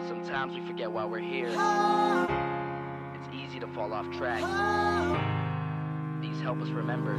Sometimes we forget why we're here. It's easy to fall off track. These help us remember.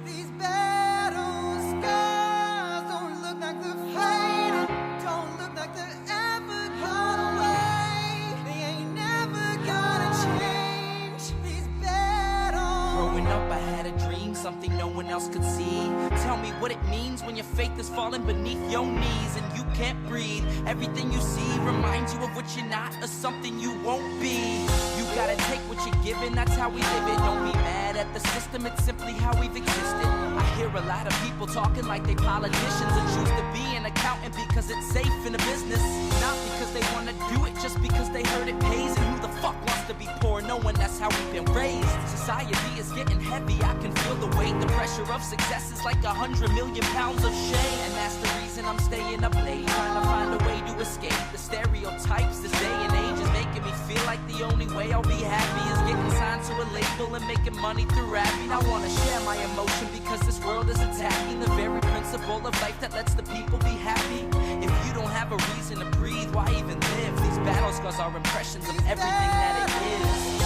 These battle scars don't look like they're fading, don't look like they're ever gone away. They ain't never gonna change. These battles. Growing up, I had a dream, something no one else could see. Tell me what it means when your faith is falling beneath your knees and you can't breathe. Everything you see reminds you of what you're not or something you won't be. You gotta take what you're given, that's how we live it. Don't be mad at the system, it's simply how we've existed. I hear a lot of people talking like they politicians and choose to be an accountant because it's safe in a business. Not because they want to do it, just because they heard it pays. And who the fuck wants to be poor knowing that's how we've been raised? Society is getting heavy, I can feel the weight. The pressure of success is like 100 million pounds of shame. And that's the reason I'm staying up late, trying to find a way to escape the stereotypes. This day and age is making me feel like the only way I'll be happy is getting signed to a label and making money through rapping. I wanna share my emotion because this world is attacking the very principle of life that lets the people be happy. If you don't have a reason to breathe, why even live? These battle scars are impressions of everything that it is.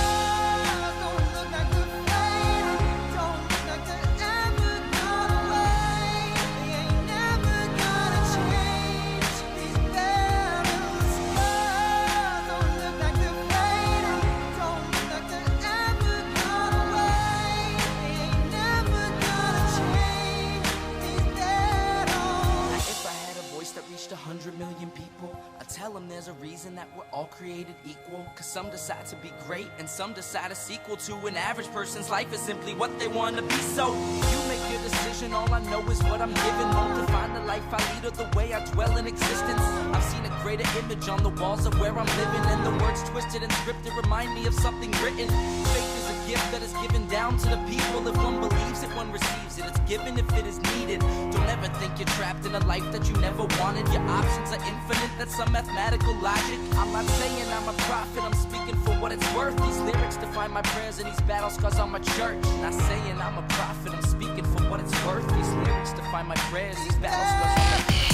Reached 100 million people, I tell them there's a reason that we're all created equal. Cause some decide to be great and some decide a sequel to an average person's life is simply what they want to be. So you make your decision, all I know is what I'm given. Won't define the life I lead or the way I dwell in existence. I've seen a greater image on the walls of where I'm living, and the words twisted and scripted remind me of something written. Faith is a gift that is given down to the people. If one believes it, one receives it. It's given if it is needed. Don't ever think you're trapped in a life that you never wanted. Your options are infinite, that's some mathematical logic. I'm not saying I'm a prophet, I'm speaking for what it's worth. These lyrics define my prayers and these battle scars on my church. Not saying I'm a prophet, I'm speaking for what it's worth. These lyrics define my prayers, these battle scars on my church.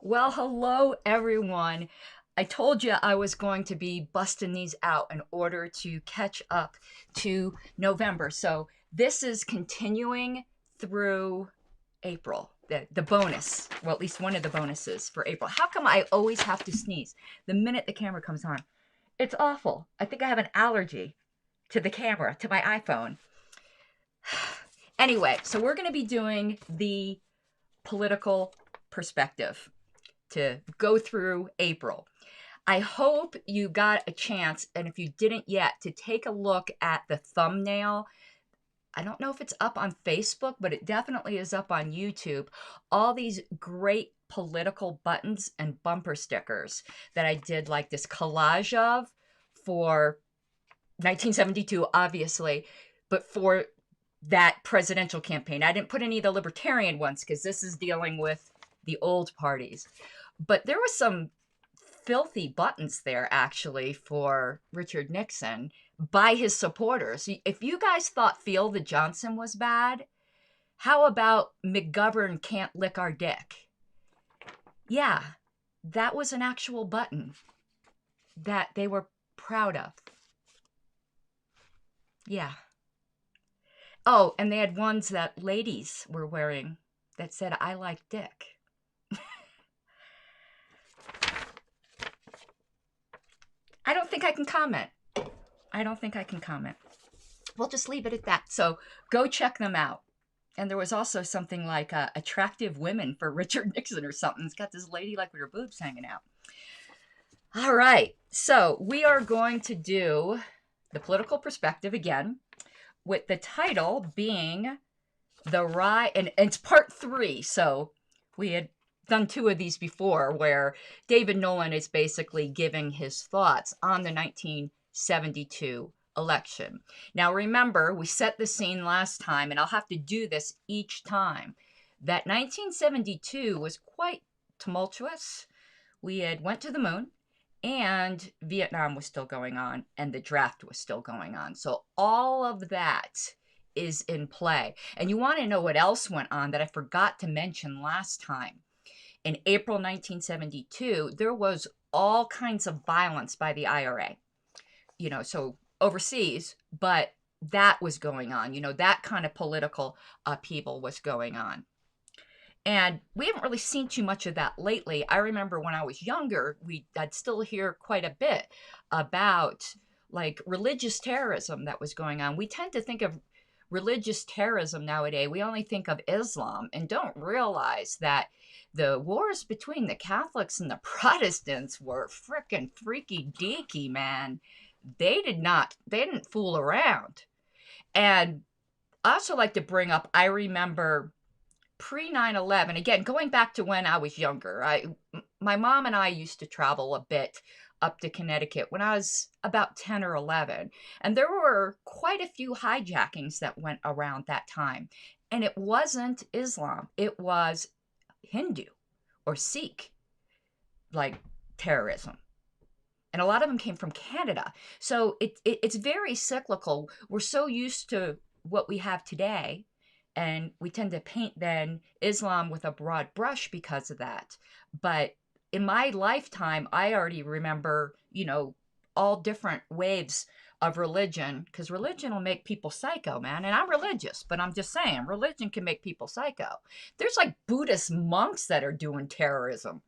Well, hello everyone. I told you I was going to be busting these out in order to catch up to November. So this is continuing through April, the bonus, well, at least one of the bonuses for April. How come I always have to sneeze the minute the camera comes on? It's awful. I think I have an allergy to the camera, to my iPhone. Anyway, so we're going to be doing the political perspective to go through April. I hope you got a chance, and if you didn't yet, to take a look at the thumbnail. I don't know if it's up on Facebook, but it definitely is up on YouTube. All these great political buttons and bumper stickers that I did like this collage of for 1972, obviously, but for that presidential campaign. I didn't put any of the Libertarian ones because this is dealing with the old parties. But there was some filthy buttons there, actually, for Richard Nixon by his supporters. If you guys thought Field the Johnson was bad, how about McGovern can't lick our dick? Yeah, that was an actual button that they were proud of. Yeah. Oh, and they had ones that ladies were wearing that said, I like dick. I don't think I can comment. I don't think I can comment. We'll just leave it at that. So go check them out. And there was also something like attractive women for Richard Nixon or something. It's got this lady like with her boobs hanging out. All right. So we are going to do the political perspective again, with the title being The Rise, and it's part 3. So we had done 2 of these before where David Nolan is basically giving his thoughts on the 1972 election. Now remember, we set the scene last time, and I'll have to do this each time, that 1972 was quite tumultuous. We had went to the moon, and Vietnam was still going on, and the draft was still going on. So all of that is in play. And you want to know what else went on that I forgot to mention last time. In April 1972, there was all kinds of violence by the IRA. You know, so overseas, but that was going on. You know, that kind of political upheaval was going on. And we haven't really seen too much of that lately. I remember when I was younger, I'd still hear quite a bit about like religious terrorism that was going on. We tend to think of religious terrorism nowadays, we only think of Islam and don't realize that the wars between the Catholics and the Protestants were frickin' freaky deaky, man. They didn't fool around. And I also like to bring up, I remember pre 9/11, again, going back to when I was younger, my mom and I used to travel a bit up to Connecticut when I was about 10 or 11. And there were quite a few hijackings that went around that time. And it wasn't Islam, it was Hindu or Sikh, like terrorism. And a lot of them came from Canada. So it's very cyclical. We're so used to what we have today, and we tend to paint then Islam with a broad brush because of that. But in my lifetime, I already remember, all different waves of religion, because religion will make people psycho, man. And I'm religious, but I'm just saying, religion can make people psycho. There's like Buddhist monks that are doing terrorism.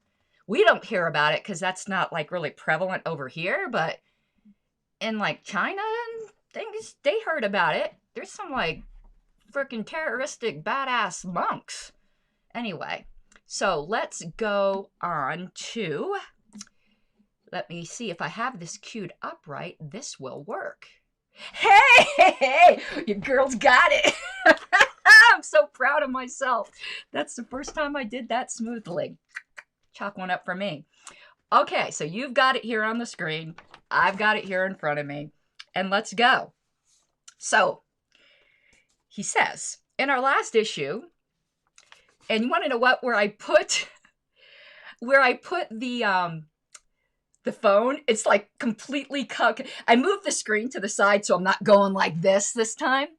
We don't hear about it because that's not like really prevalent over here, but in like China and things, they heard about it. There's some like freaking terroristic badass monks. Anyway, so let's go on to, let me see if I have this queued up right. This will work. Hey, your girl's got it. I'm so proud of myself. That's the first time I did that smoothly. Chalk one up for me. Okay, so you've got it here on the screen. I've got it here in front of me. And let's go. So, he says, in our last issue, and you want to know what? Where I put the phone, it's like completely I moved the screen to the side so I'm not going like this time.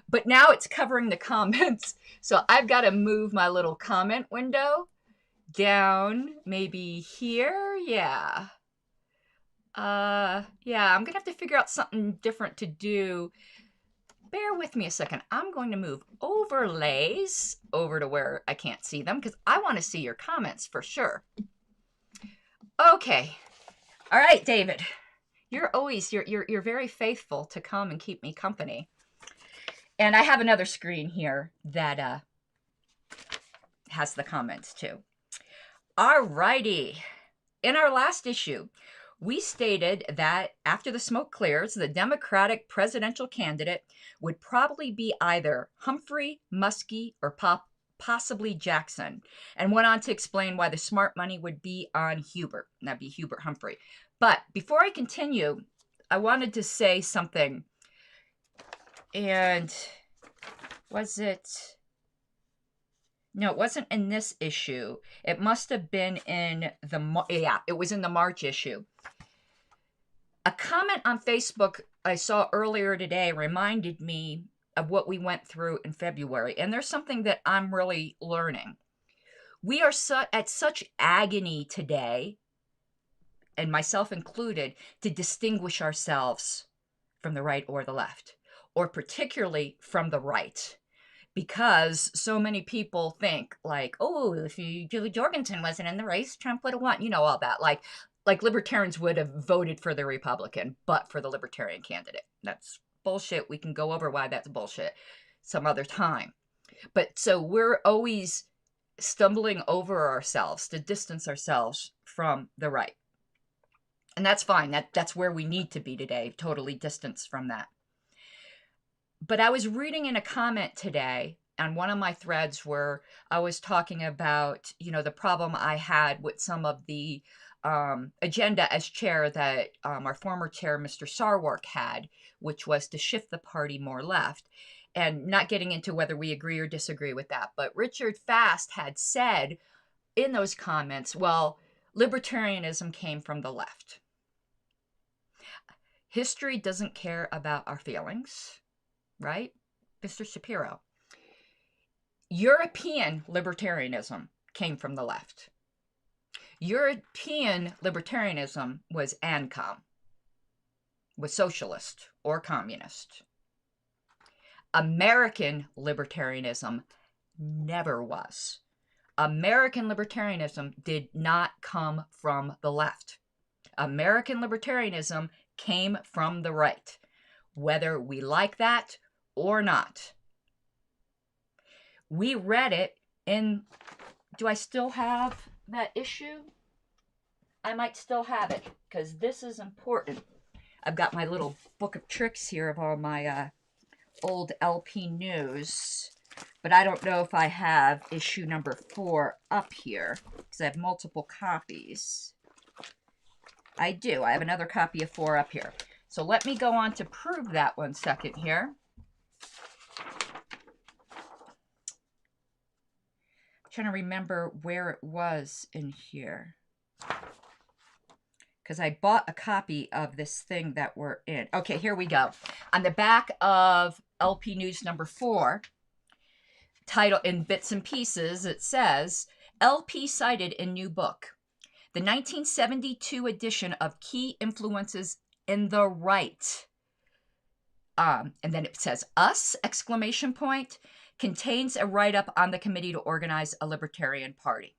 But now it's covering the comments. So I've got to move my little comment window down maybe here. Yeah, I'm gonna have to figure out something different to do. Bear with me a second. I'm going to move overlays over to where I can't see them because I want to see your comments for sure. Okay, all right, David, you're very faithful to come and keep me company. And I have another screen here that has the comments too. Alrighty. In our last issue, we stated that after the smoke clears, the Democratic presidential candidate would probably be either Humphrey, Muskie, or possibly Jackson, and went on to explain why the smart money would be on Hubert. That'd be Hubert Humphrey. But before I continue, I wanted to say something. And was it... No, it wasn't in this issue. It must have been in it was in the March issue. A comment on Facebook I saw earlier today reminded me of what we went through in February. And there's something that I'm really learning. We are at such agony today, and myself included, to distinguish ourselves from the right or the left, or particularly from the right. Because so many people think like, oh, if Julie Jorgensen wasn't in the race, Trump would have won. All that. Like libertarians would have voted for the Republican, but for the Libertarian candidate. That's bullshit. We can go over why that's bullshit some other time. But so we're always stumbling over ourselves to distance ourselves from the right. And that's fine. That's where we need to be today, totally distanced from that. But I was reading in a comment today on one of my threads where I was talking about, the problem I had with some of the agenda as chair that our former chair, Mr. Sarwark, had, which was to shift the party more left. And not getting into whether we agree or disagree with that. But Richard Fast had said in those comments, well, libertarianism came from the left. History doesn't care about our feelings. Right? Mr. Shapiro. European libertarianism came from the left. European libertarianism was ANCOM, was socialist or communist. American libertarianism never was. American libertarianism did not come from the left. American libertarianism came from the right. Whether we like that or not, We read it in, do I still have that issue? I might still have it, because this is important. I've got my little book of tricks here of all my old LP news, but I don't know if I have issue number 4 up here, because I have multiple copies. I do. I have another copy of 4 up here. So let me go on to prove that 1 second here. I'm trying to remember where it was in here, because I bought a copy of this thing that we're in. Okay, here we go. On the back of LP News number 4, title in bits and pieces, it says, LP cited in new book. The 1972 edition of Key Influences in the Right. And then it says, us, exclamation point, contains a write-up on the committee to organize a Libertarian Party.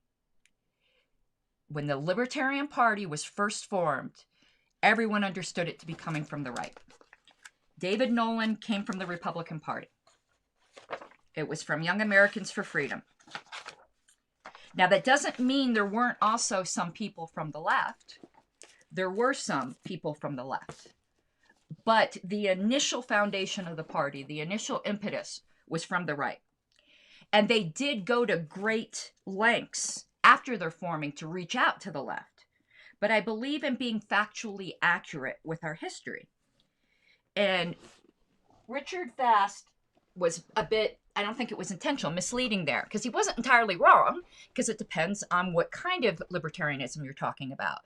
When the Libertarian Party was first formed, everyone understood it to be coming from the right. David Nolan came from the Republican Party. It was from Young Americans for Freedom. Now, that doesn't mean there weren't also some people from the left. There were some people from the left. But the initial foundation of the party, the initial impetus, was from the right. And they did go to great lengths after their forming to reach out to the left. But I believe in being factually accurate with our history. And Richard Fast was a bit, I don't think it was intentional, misleading there, because he wasn't entirely wrong, because it depends on what kind of libertarianism you're talking about.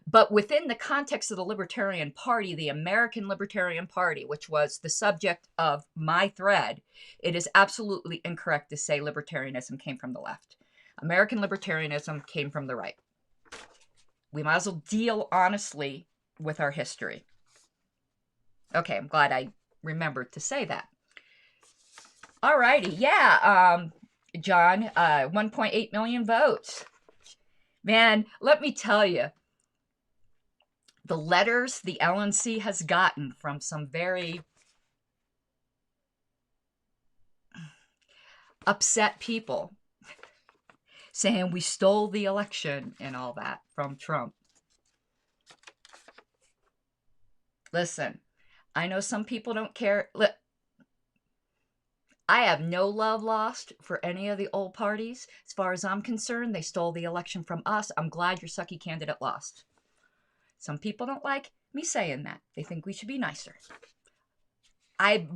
But within the context of the Libertarian Party, the American Libertarian Party, which was the subject of my thread, it is absolutely incorrect to say libertarianism came from the left. American libertarianism came from the right. We might as well deal honestly with our history. Okay, I'm glad I remembered to say that. Alrighty, yeah, John, 1.8 million votes. Man, let me tell you, the letters the LNC has gotten from some very upset people saying we stole the election and all that from Trump. Listen, I know some people don't care. Look, I have no love lost for any of the old parties. As far as I'm concerned, they stole the election from us. I'm glad your sucky candidate lost. Some people don't like me saying that. They think we should be nicer. I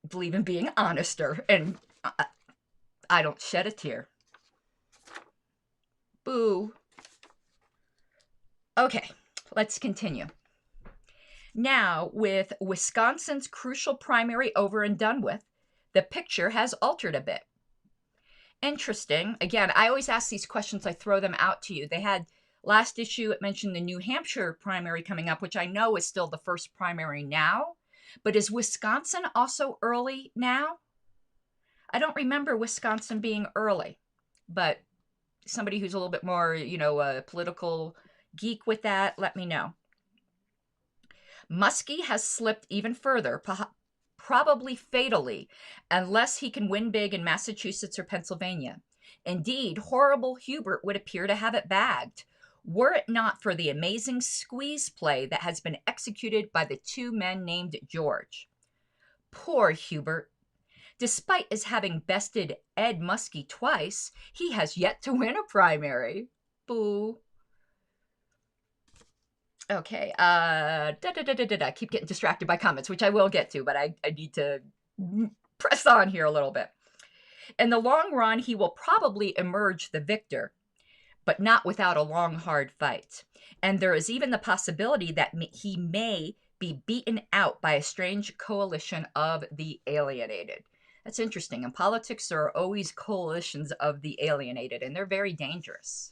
believe in being honester, and I don't shed a tear. Boo. Okay, let's continue. Now, with Wisconsin's crucial primary over and done with, the picture has altered a bit. Interesting. Again, I always ask these questions. I throw them out to you. They had last issue, it mentioned the New Hampshire primary coming up, which I know is still the first primary now. But is Wisconsin also early now? I don't remember Wisconsin being early. But somebody who's a little bit more, a political geek with that, let me know. Muskie has slipped even further, probably fatally, unless he can win big in Massachusetts or Pennsylvania. Indeed, horrible Hubert would appear to have it bagged, were it not for the amazing squeeze play that has been executed by the 2 men named George. Poor Hubert. Despite his having bested Ed Muskie twice, he has yet to win a primary. Boo. Okay, I keep getting distracted by comments, which I will get to, but I need to press on here a little bit. In the long run, he will probably emerge the victor, but not without a long, hard fight. And there is even the possibility that he may be beaten out by a strange coalition of the alienated. That's interesting. In politics, there are always coalitions of the alienated, and they're very dangerous.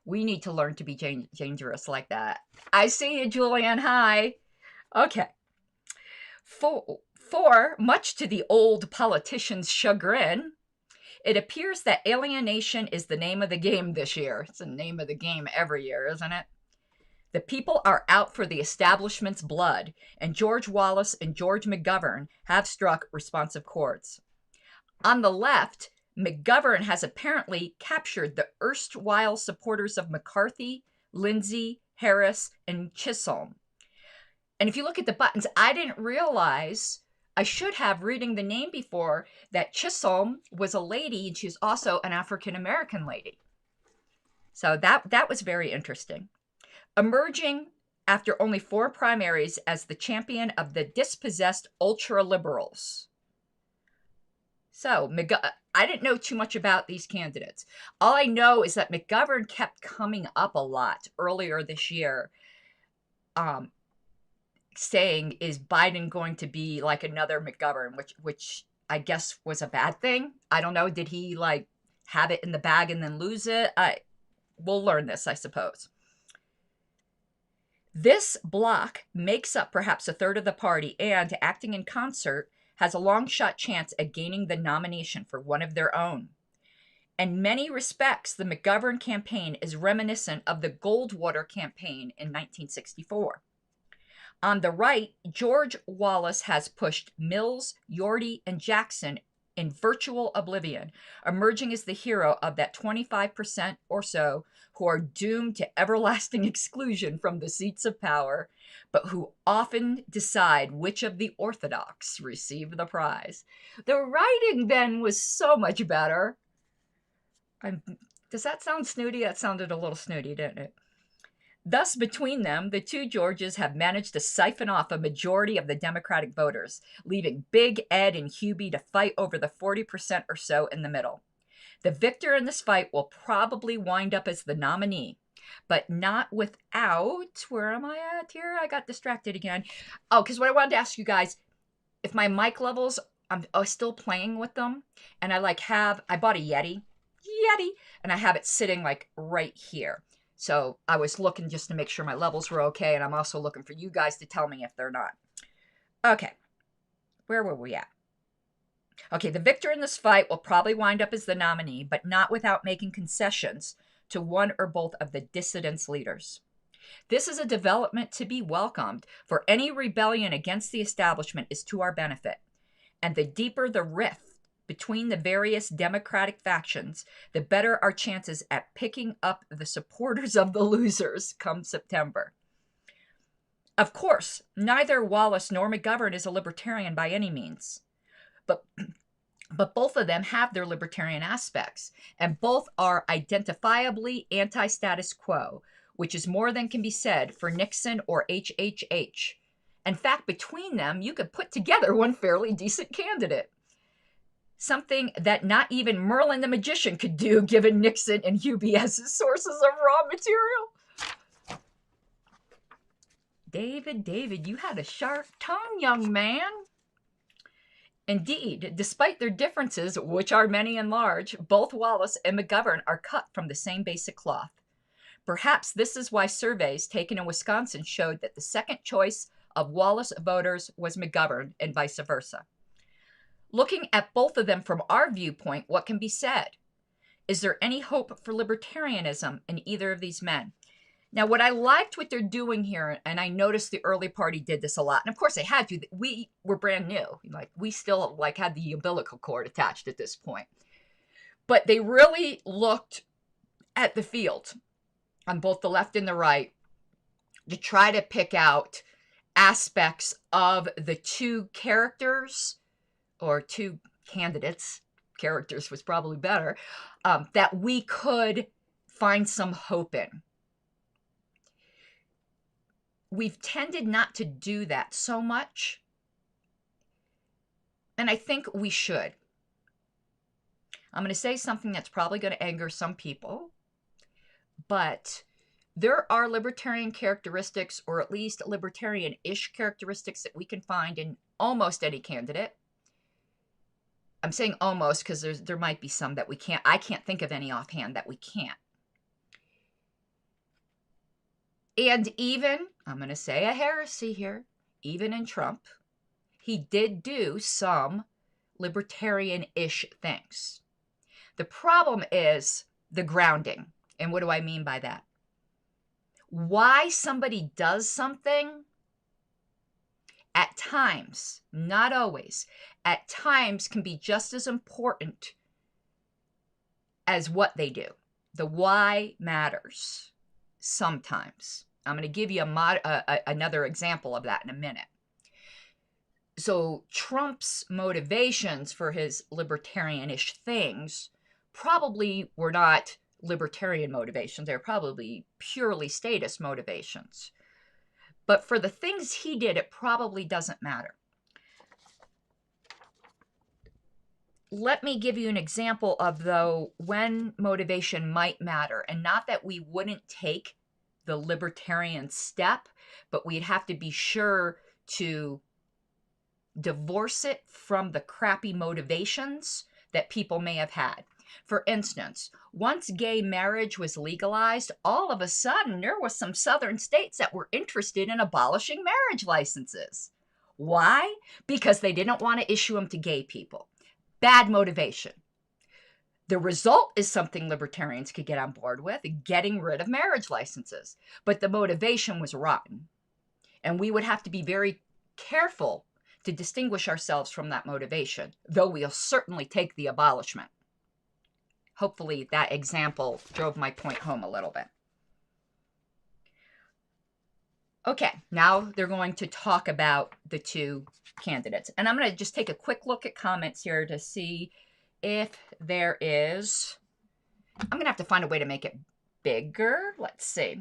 We need to learn to be dangerous like that. I see you, Julian. Hi. Okay. For much to the old politician's chagrin, it appears that alienation is the name of the game this year. It's the name of the game every year, isn't it? The people are out for the establishment's blood, and George Wallace and George McGovern have struck responsive chords. On the left, McGovern has apparently captured the erstwhile supporters of McCarthy, Lindsay, Harris, and Chisholm. And if you look at the buttons, I didn't realize, I should have, reading the name before, that Chisholm was a lady and she's also an African-American lady. So that was very interesting. Emerging after only 4 primaries as the champion of the dispossessed ultra-liberals. So I didn't know too much about these candidates. All I know is that McGovern kept coming up a lot earlier this year, saying, is Biden going to be like another McGovern, which I guess was a bad thing. I don't know. Did he like have it in the bag and then lose it? We'll learn this, I suppose. This bloc makes up perhaps a third of the party and, acting in concert, has a long shot chance at gaining the nomination for one of their own. In many respects, the McGovern campaign is reminiscent of the Goldwater campaign in 1964. On the right, George Wallace has pushed Mills, Yorty, and Jackson in virtual oblivion, emerging as the hero of that 25% or so who are doomed to everlasting exclusion from the seats of power, but who often decide which of the orthodox receive the prize. The writing then was so much better. Does that sound snooty? That sounded a little snooty, didn't it? Thus, between them, the two Georges have managed to siphon off a majority of the Democratic voters, leaving Big Ed and Hubie to fight over the 40% or so in the middle. The victor in this fight will probably wind up as the nominee, but not without, where am I at here? I got distracted again. Oh, because what I wanted to ask you guys, if my mic levels, I'm still playing with them, and I bought a Yeti, and I have it sitting like right here. So I was looking just to make sure my levels were okay, and I'm also looking for you guys to tell me if they're not. Okay, where were we at? Okay, the victor in this fight will probably wind up as the nominee, but not without making concessions to one or both of the dissidents' leaders. This is a development to be welcomed, for any rebellion against the establishment is to our benefit, and the deeper the rift between the various Democratic factions, the better our chances at picking up the supporters of the losers come September. Of course, neither Wallace nor McGovern is a libertarian by any means, but both of them have their libertarian aspects, and both are identifiably anti-status quo, which is more than can be said for Nixon or HHH. In fact, between them, you could put together one fairly decent candidate. Something that not even Merlin the Magician could do, given Nixon and Hubie as his sources of raw material. David, you had a sharp tongue, young man. Indeed, despite their differences, which are many and large, both Wallace and McGovern are cut from the same basic cloth. Perhaps this is why surveys taken in Wisconsin showed that the second choice of Wallace voters was McGovern and vice versa. Looking at both of them from our viewpoint, what can be said? Is there any hope for libertarianism in either of these men? Now, what I liked what they're doing here, and I noticed the early party did this a lot, and of course they had to. We were brand new. Like, we still had the umbilical cord attached at this point. But they really looked at the field on both the left and the right to try to pick out aspects of the two characters, or two candidates, characters was probably better, that we could find some hope in. We've tended not to do that so much, and I think we should. I'm going to say something that's probably going to anger some people, but there are libertarian characteristics, or at least libertarian-ish characteristics, that we can find in almost any candidate. I'm saying almost because there might be some that we can't. I can't think of any offhand that we can't. And even, I'm going to say a heresy here, even in Trump, he did do some libertarian-ish things. The problem is the grounding. And what do I mean by that? Why somebody does something at times, not always, at times can be just as important as what they do. The why matters sometimes. I'm going to give you another example of that in a minute. So Trump's motivations for his libertarian-ish things probably were not libertarian motivations. They're probably purely status motivations. But for the things he did, it probably doesn't matter. Let me give you an example of, though, when motivation might matter. And not that we wouldn't take the libertarian step, but we'd have to be sure to divorce it from the crappy motivations that people may have had. For instance, once gay marriage was legalized, all of a sudden there were some southern states that were interested in abolishing marriage licenses. Why? Because they didn't want to issue them to gay people. Bad motivation. The result is something libertarians could get on board with, getting rid of marriage licenses. But the motivation was rotten. And we would have to be very careful to distinguish ourselves from that motivation, though we'll certainly take the abolishment. Hopefully that example drove my point home a little bit. Okay, now they're going to talk about the two candidates. And I'm going to just take a quick look at comments here to see if there is... I'm going to have to find a way to make it bigger. Let's see.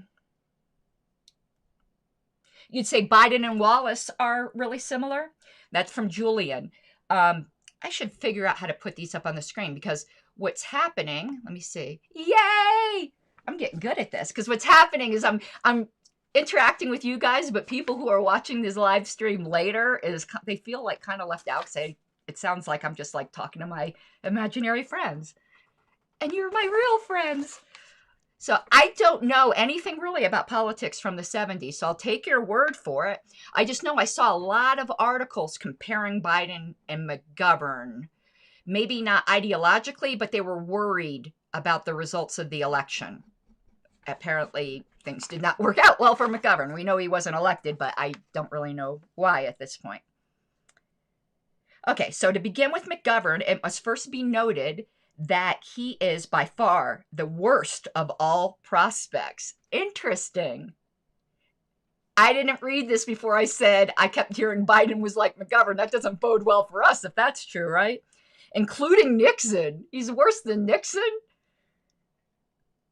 You'd say Biden and Wallace are really similar. That's from Julian. I should figure out how to put these up on the screen, because what's happening, let me see. Yay! I'm getting good at this, because what's happening is I'm interacting with you guys, but people who are watching this live stream later, they feel like kind of left out, because it sounds like I'm just like talking to my imaginary friends. And you're my real friends. So I don't know anything really about politics from the 70s, so I'll take your word for it. I just know I saw a lot of articles comparing Biden and McGovern. Maybe not ideologically, but they were worried about the results of the election. Apparently, things did not work out well for McGovern. We know he wasn't elected, but I don't really know why at this point. Okay, so to begin with McGovern, it must first be noted that he is by far the worst of all prospects. Interesting. I didn't read this before I said I kept hearing Biden was like McGovern. That doesn't bode well for us if that's true, right? Including Nixon. He's worse than Nixon?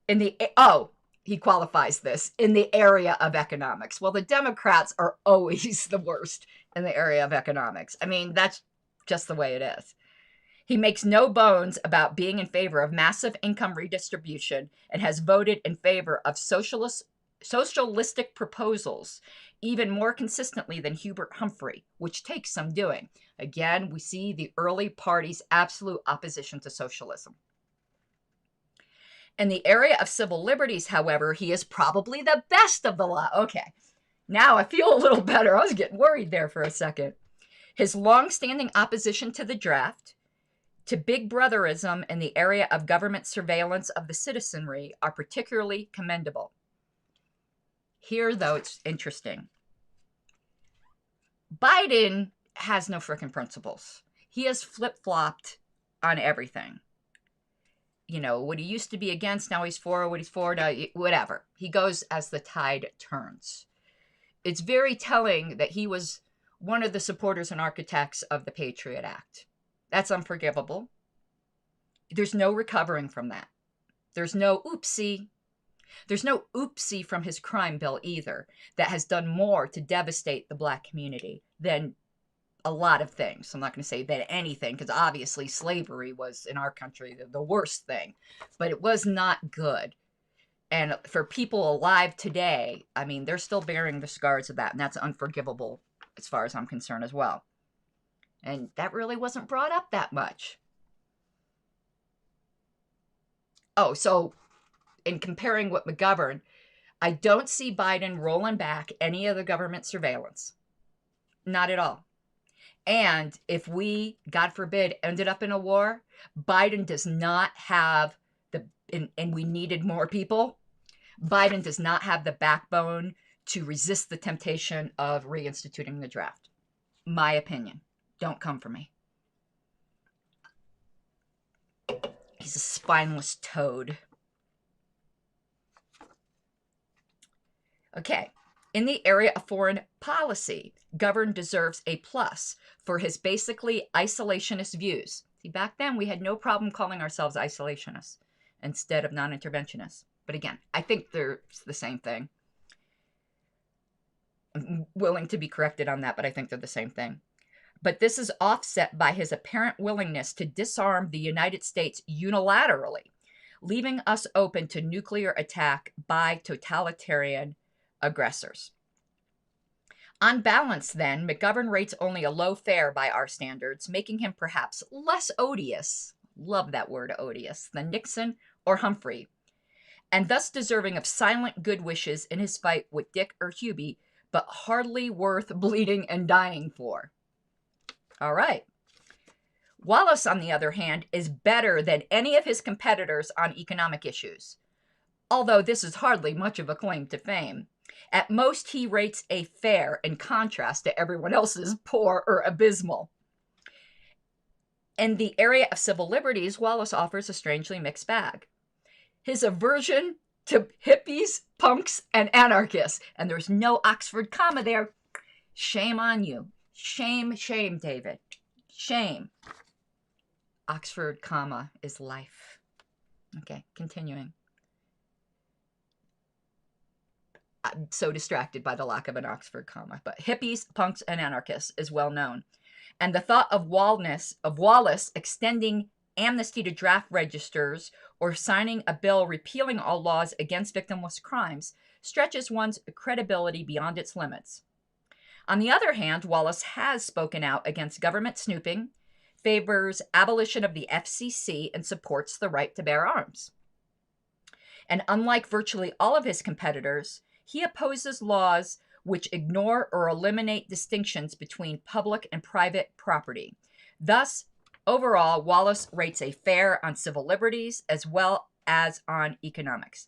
He qualifies this, in the area of economics. Well, the Democrats are always the worst in the area of economics. I mean, that's just the way it is. He makes no bones about being in favor of massive income redistribution and has voted in favor of socialistic proposals even more consistently than Hubert Humphrey, which takes some doing. Again, we see the early party's absolute opposition to socialism. In the area of civil liberties, however, he is probably the best of the lot. Okay, now I feel a little better. I was getting worried there for a second. His long-standing opposition to the draft, to big brotherism in the area of government surveillance of the citizenry are particularly commendable. Here, though, it's interesting. Biden has no frickin' principles. He has flip-flopped on everything. You know, what he used to be against, now he's for, what he's for, whatever. He goes as the tide turns. It's very telling that he was one of the supporters and architects of the Patriot Act. That's unforgivable. There's no recovering from that. There's no oopsie. There's no oopsie from his crime bill either that has done more to devastate the black community than a lot of things. I'm not going to say that anything, because obviously slavery was in our country the worst thing, but it was not good. And for people alive today, I mean, they're still bearing the scars of that, and that's unforgivable as far as I'm concerned as well. And that really wasn't brought up that much. Oh, so in comparing with McGovern, I don't see Biden rolling back any of the government surveillance. Not at all. And if we, God forbid, ended up in a war, Biden does not have and we needed more people, Biden does not have the backbone to resist the temptation of reinstituting the draft. My opinion. Don't come for me. He's a spineless toad. Okay. In the area of foreign policy, Govern deserves a plus for his basically isolationist views. See, back then we had no problem calling ourselves isolationists instead of non-interventionists. But again, I think they're the same thing. I'm willing to be corrected on that, but I think they're the same thing. But this is offset by his apparent willingness to disarm the United States unilaterally, leaving us open to nuclear attack by totalitarian aggressors. On balance, then, McGovern rates only a low fare by our standards, making him perhaps less odious, love that word odious, than Nixon or Humphrey, and thus deserving of silent good wishes in his fight with Dick or Hubie, but hardly worth bleeding and dying for. All right. Wallace, on the other hand, is better than any of his competitors on economic issues, although this is hardly much of a claim to fame. At most, he rates a fair in contrast to everyone else's poor or abysmal. In the area of civil liberties, Wallace offers a strangely mixed bag. His aversion to hippies, punks, and anarchists, and there's no Oxford comma there. Shame on you. Shame, shame, David. Shame. Oxford comma is life. Okay, continuing. I'm so distracted by the lack of an Oxford comma, but hippies, punks, and anarchists is well known. And the thought of Wallace extending amnesty to draft registers or signing a bill repealing all laws against victimless crimes stretches one's credibility beyond its limits. On the other hand, Wallace has spoken out against government snooping, favors abolition of the FCC, and supports the right to bear arms. And unlike virtually all of his competitors, he opposes laws which ignore or eliminate distinctions between public and private property. Thus, overall, Wallace rates a fair on civil liberties as well as on economics.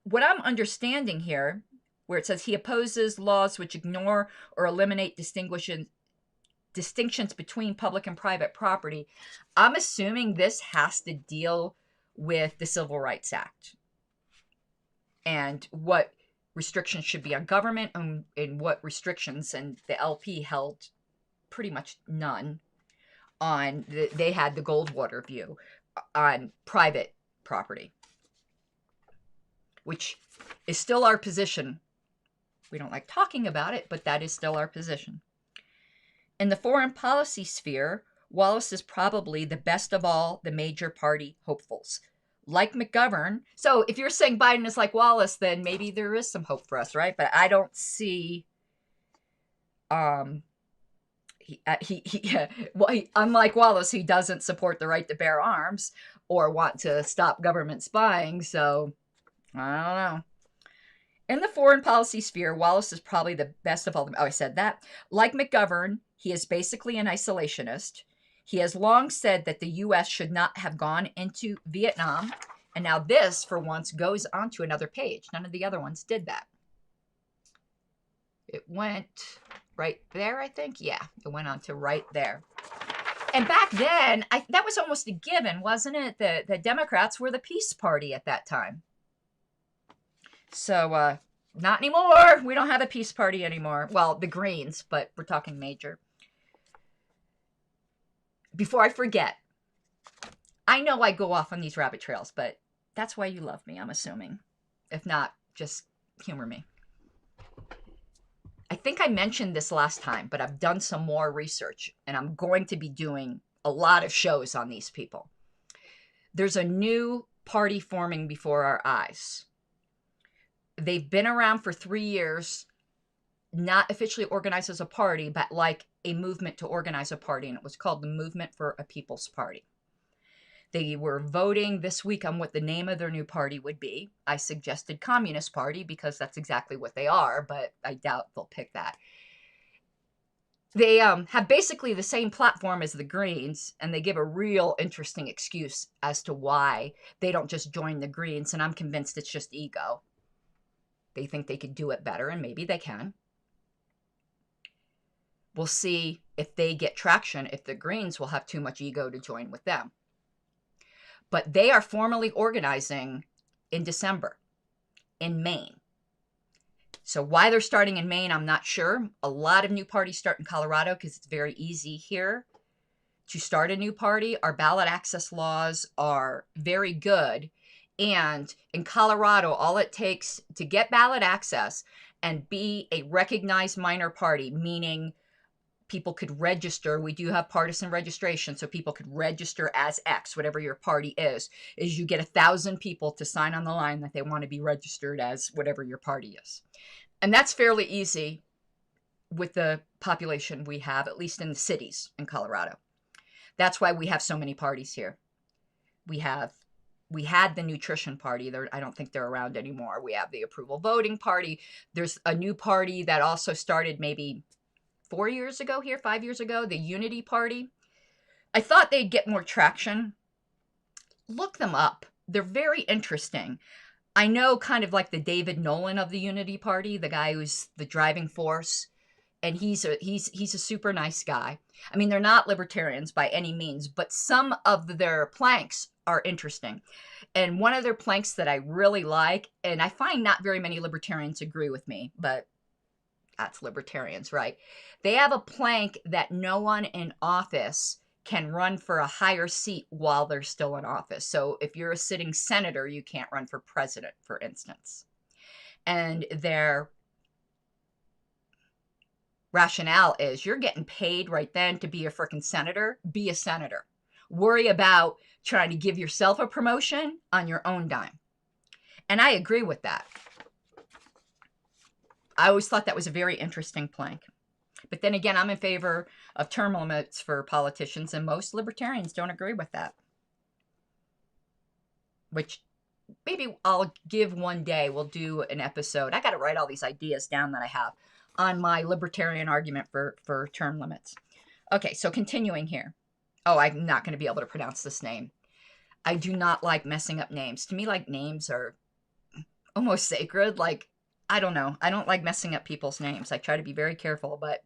What I'm understanding here, where it says he opposes laws which ignore or eliminate distinctions between public and private property, I'm assuming this has to deal with the Civil Rights Act and what restrictions should be on government and what restrictions, and the LP held pretty much none on, they had the Goldwater view on private property, which is still our position. We don't like talking about it, but that is still our position. In the foreign policy sphere, Wallace is probably the best of all the major party hopefuls. Like McGovern, so if you're saying Biden is like Wallace, then maybe there is some hope for us, right? But I don't see, unlike Wallace, he doesn't support the right to bear arms or want to stop government spying, so I don't know. In the foreign policy sphere, Wallace is probably the best of all them. Oh, I said that. Like McGovern, he is basically an isolationist. He has long said that the U.S. should not have gone into Vietnam. And now this, for once, goes on to another page. None of the other ones did that. It went right there, I think. Yeah, it went on to right there. And back then, that was almost a given, wasn't it? The Democrats were the peace party at that time. So, not anymore. We don't have a peace party anymore. Well, the Greens, but we're talking major. Before I forget, I know I go off on these rabbit trails, but that's why you love me, I'm assuming. If not, just humor me. I think I mentioned this last time, but I've done some more research, and I'm going to be doing a lot of shows on these people. There's a new party forming before our eyes. They've been around for 3 years, not officially organized as a party, but like a movement to organize a party, and it was called the Movement for a People's Party. They were voting this week on what the name of their new party would be. I suggested Communist Party because that's exactly what they are, but I doubt they'll pick that. They have basically the same platform as the Greens, and they give a real interesting excuse as to why they don't just join the Greens, and I'm convinced it's just ego. They think they could do it better, and maybe they can. We'll see if they get traction, if the Greens will have too much ego to join with them. But they are formally organizing in December in Maine. So why they're starting in Maine, I'm not sure. A lot of new parties start in Colorado because it's very easy here to start a new party. Our ballot access laws are very good. And in Colorado, all it takes to get ballot access and be a recognized minor party, meaning people could register. We do have partisan registration, so people could register as X, whatever your party is you get 1,000 people to sign on the line that they want to be registered as whatever your party is. And that's fairly easy with the population we have, at least in the cities in Colorado. That's why we have so many parties here. We had the nutrition party. I don't think they're around anymore. We have the approval voting party. There's a new party that also started maybe 5 years ago, the Unity Party. I thought they'd get more traction. Look them up. They're very interesting. I know kind of like the David Nolan of the Unity Party, the guy who's the driving force, and he's a super nice guy. I mean, they're not libertarians by any means, but some of their planks are interesting. And one of their planks that I really like, and I find not very many libertarians agree with me, but that's libertarians, right? They have a plank that no one in office can run for a higher seat while they're still in office. So if you're a sitting senator, you can't run for president, for instance. And their rationale is you're getting paid right then to be a freaking senator. Be a senator. Worry about trying to give yourself a promotion on your own dime. And I agree with that. I always thought that was a very interesting plank. But then again, I'm in favor of term limits for politicians, and most libertarians don't agree with that. Which maybe I'll give one day. We'll do an episode. I got to write all these ideas down that I have on my libertarian argument for term limits. Okay, so continuing here. Oh, I'm not going to be able to pronounce this name. I do not like messing up names. To me, like, names are almost sacred. Like, I don't know. I don't like messing up people's names. I try to be very careful, but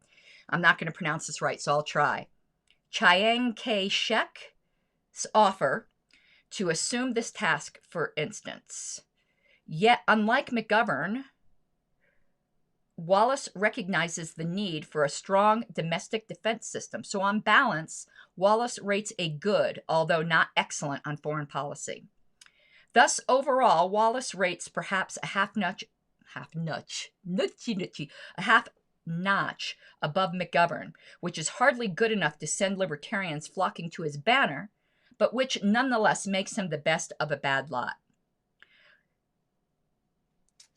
I'm not going to pronounce this right, so I'll try. Chiang Kai-shek's offer to assume this task, for instance. Yet, unlike McGovern, Wallace recognizes the need for a strong domestic defense system. So on balance, Wallace rates a good, although not excellent, on foreign policy. Thus, overall, Wallace rates perhaps a half notch above McGovern, which is hardly good enough to send libertarians flocking to his banner, but which nonetheless makes him the best of a bad lot.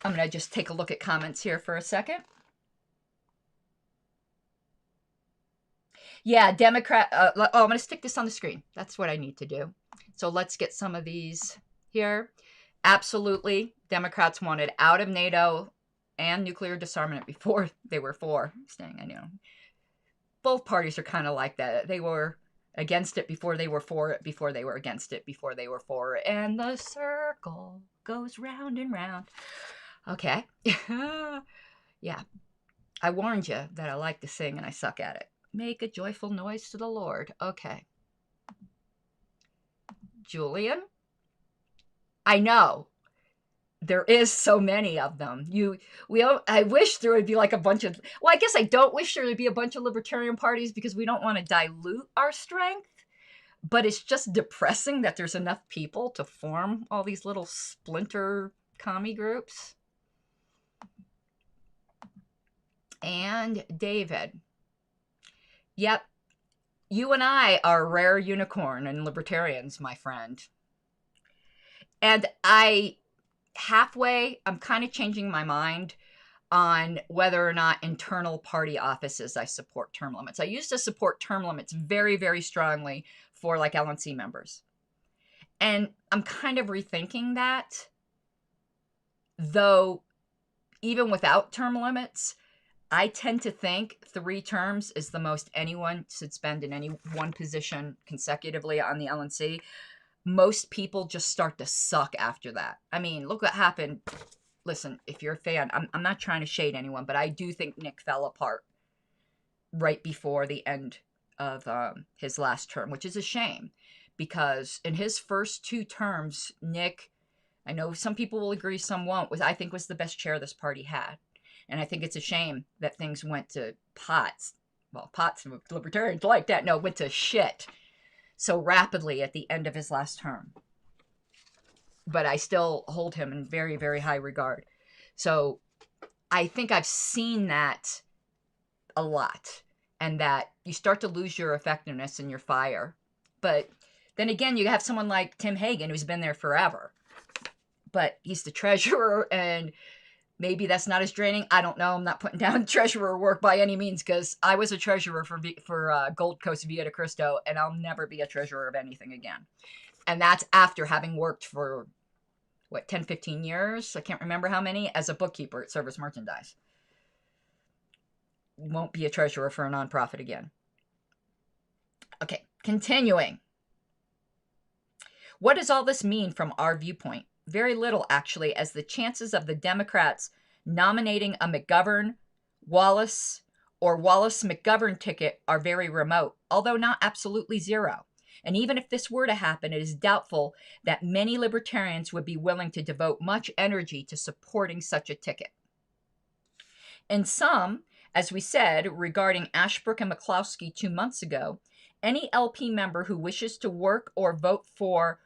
I'm going to just take a look at comments here for a second. Yeah, Democrat. I'm going to stick this on the screen. That's what I need to do. So let's get some of these here. Absolutely. Democrats wanted out of NATO and nuclear disarmament before they were for staying. I know. Both parties are kind of like that. They were against it before they were for it, before they were against it, before they were for it. And the circle goes round and round. Okay. Yeah. I warned you that I like to sing and I suck at it. Make a joyful noise to the Lord. Okay. Julian? I know. There is so many of them. I wish there would be like a bunch of... Well, I guess I don't wish there would be a bunch of libertarian parties because we don't want to dilute our strength. But it's just depressing that there's enough people to form all these little splinter commie groups. And David. Yep. You and I are a rare unicorn in libertarians, my friend. And I'm kind of changing my mind on whether or not internal party offices I support term limits. I used to support term limits very, very strongly for like LNC members. And I'm kind of rethinking that. Though, even without term limits, I tend to think 3 terms is the most anyone should spend in any one position consecutively on the LNC. Most people just start to suck after that. I mean, look what happened listen, if you're a fan, I'm not trying to shade anyone, but I do think Nick fell apart right before the end of his last term, which is a shame, because in his first 2 terms, Nick, I know some people will agree, some won't, I think was the best chair this party had. And I think it's a shame that things went to pots. Well, pots, libertarians like that. No, went to shit so rapidly at the end of his last term. But I still hold him in very, very high regard. So I think I've seen that a lot, and that you start to lose your effectiveness and your fire. But then again, you have someone like Tim Hagen, who's been there forever, but he's the treasurer, and maybe that's not as draining. I don't know. I'm not putting down treasurer work by any means, because I was a treasurer for Gold Coast Via de Cristo, and I'll never be a treasurer of anything again. And that's after having worked for, 10, 15 years? I can't remember how many, as a bookkeeper at Service Merchandise. Won't be a treasurer for a nonprofit again. Okay, continuing. What does all this mean from our viewpoint? Very little, actually, as the chances of the Democrats nominating a McGovern, Wallace, or Wallace-McGovern ticket are very remote, although not absolutely zero. And even if this were to happen, it is doubtful that many libertarians would be willing to devote much energy to supporting such a ticket. In some, as we said regarding Ashbrook and McCloskey 2 months ago, any LP member who wishes to work or vote for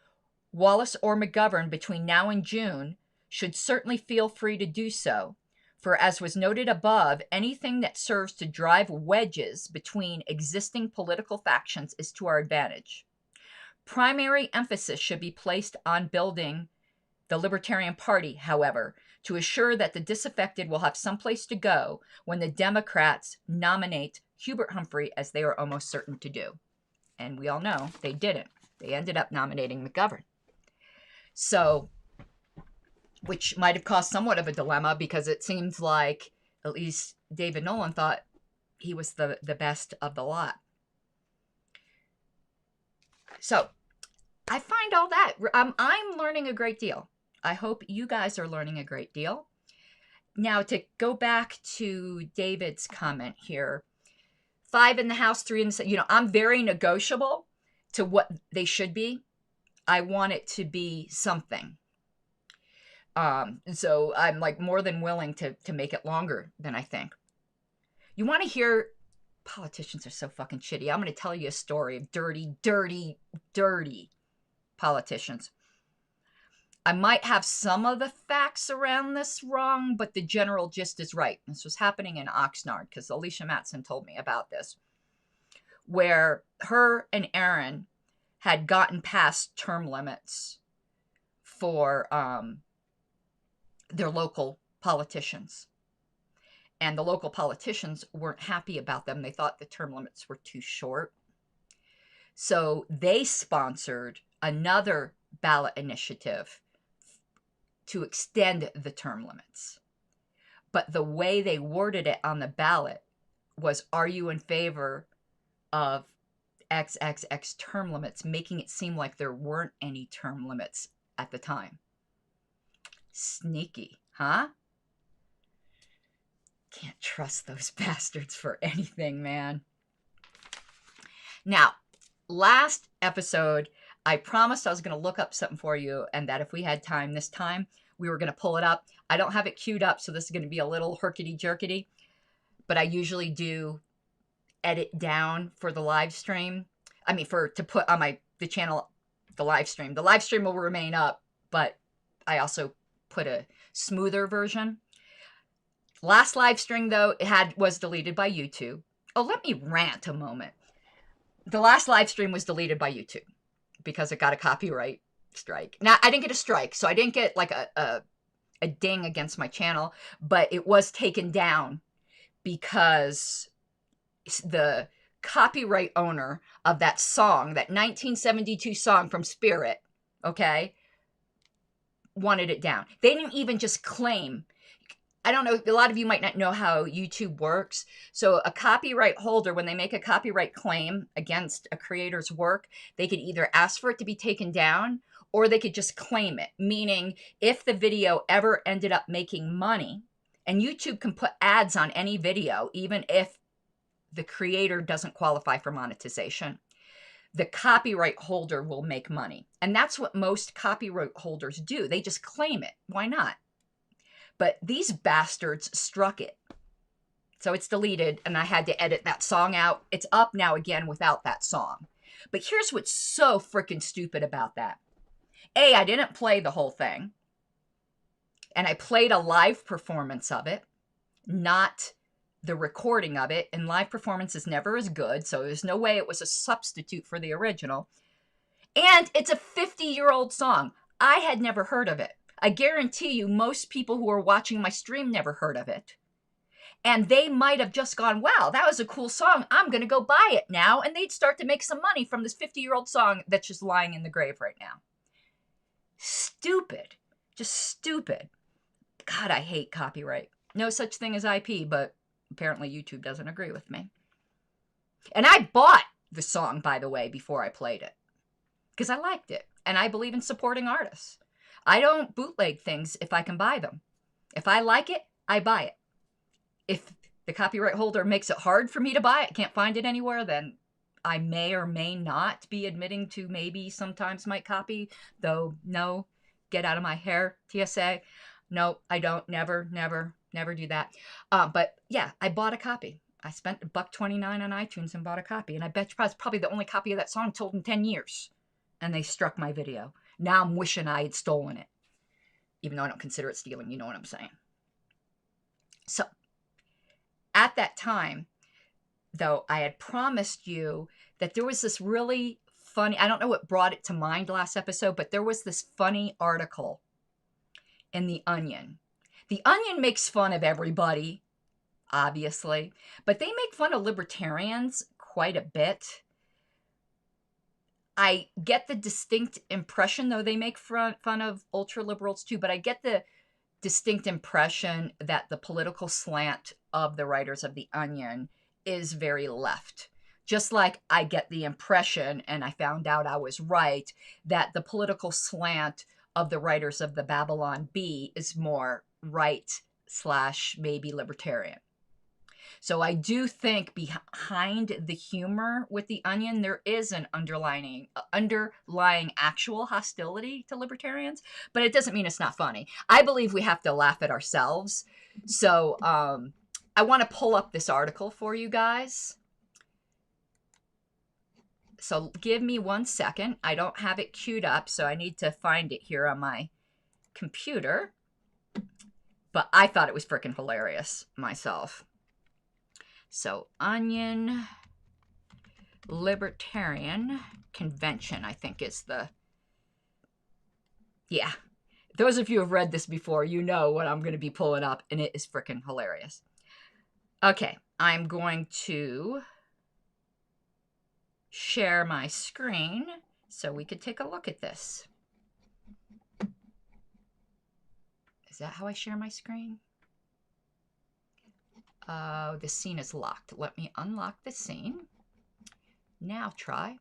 Wallace or McGovern between now and June should certainly feel free to do so, for as was noted above, anything that serves to drive wedges between existing political factions is to our advantage. Primary emphasis should be placed on building the Libertarian Party, however, to assure that the disaffected will have someplace to go when the Democrats nominate Hubert Humphrey, as they are almost certain to do. And we all know they didn't. They ended up nominating McGovern. So, which might have caused somewhat of a dilemma, because it seems like at least David Nolan thought he was the best of the lot. So, I find all that. I'm learning a great deal. I hope you guys are learning a great deal. Now, to go back to David's comment here, 5 in the House, 3 in the Senate. I'm very negotiable to what they should be. I want it to be something. So I'm like more than willing to make it longer than I think. You want to hear, politicians are so fucking shitty. I'm going to tell you a story of dirty, dirty, dirty politicians. I might have some of the facts around this wrong, but the general gist is right. This was happening in Oxnard, because Alicia Matson told me about this, where her and Aaron had gotten past term limits for their local politicians. And the local politicians weren't happy about them. They thought the term limits were too short. So they sponsored another ballot initiative to extend the term limits. But the way they worded it on the ballot was, are you in favor of XXX term limits, making it seem like there weren't any term limits at the time. Sneaky, huh? Can't trust those bastards for anything, man. Now, last episode, I promised I was going to look up something for you, and that if we had time this time, we were going to pull it up. I don't have it queued up, so this is going to be a little herkity-jerkity, but I usually do edit down for the live stream. I mean, to put on the channel, the live stream. The live stream will remain up, but I also put a smoother version. Last live stream, though, was deleted by YouTube. Oh, let me rant a moment. The last live stream was deleted by YouTube because it got a copyright strike. Now, I didn't get a strike, so I didn't get like a ding against my channel, but it was taken down because the copyright owner of that song, that 1972 song from Spirit, okay, wanted it down. They didn't even just claim. I don't know, a lot of you might not know how YouTube works. So a copyright holder, when they make a copyright claim against a creator's work, they could either ask for it to be taken down, or they could just claim it, meaning if the video ever ended up making money, and YouTube can put ads on any video, even if the creator doesn't qualify for monetization, the copyright holder will make money. And that's what most copyright holders do. They just claim it. Why not? But these bastards struck it. So it's deleted, and I had to edit that song out. It's up now again without that song. But here's what's so freaking stupid about that. A, I didn't play the whole thing. And I played a live performance of it, not the recording of it. And live performance is never as good, so there's no way it was a substitute for the original. And it's a 50-year-old song. I had never heard of it. I guarantee you most people who are watching my stream never heard of it. And they might have just gone, wow, that was a cool song. I'm going to go buy it now. And they'd start to make some money from this 50-year-old song that's just lying in the grave right now. Stupid. Just stupid. God, I hate copyright. No such thing as IP, but apparently YouTube doesn't agree with me. And I bought the song, by the way, before I played it. Because I liked it. And I believe in supporting artists. I don't bootleg things if I can buy them. If I like it, I buy it. If the copyright holder makes it hard for me to buy it, can't find it anywhere, then I may or may not be admitting to maybe sometimes might copy. Though, no, get out of my hair, TSA. No, I don't. Never do that. But yeah, I bought a copy. I spent $1.29 on iTunes and bought a copy. And I bet you it's probably the only copy of that song sold in 10 years. And they struck my video. Now I'm wishing I had stolen it. Even though I don't consider it stealing, you know what I'm saying. So, at that time, though, I had promised you that there was this really funny, I don't know what brought it to mind last episode, but there was this funny article in The Onion. The Onion makes fun of everybody, obviously, but they make fun of libertarians quite a bit. I get the distinct impression, though they make fun of ultra-liberals too, but I get the distinct impression that the political slant of the writers of The Onion is very left. Just like I get the impression, and I found out I was right, that the political slant of the writers of the Babylon Bee is more right / maybe libertarian. So I do think behind the humor with The Onion, there is an underlying actual hostility to libertarians, but it doesn't mean it's not funny. I believe we have to laugh at ourselves. So I want to pull up this article for you guys. So give me 1 second. I don't have it queued up, so I need to find it here on my computer. But I thought it was freaking hilarious myself. So, Onion Libertarian Convention, I think is the... Yeah. Those of you who have read this before, you know what I'm going to be pulling up, and it is freaking hilarious. Okay, I'm going to share my screen so we could take a look at this. Is that how I share my screen? The scene is locked. Let me unlock the scene. Now try.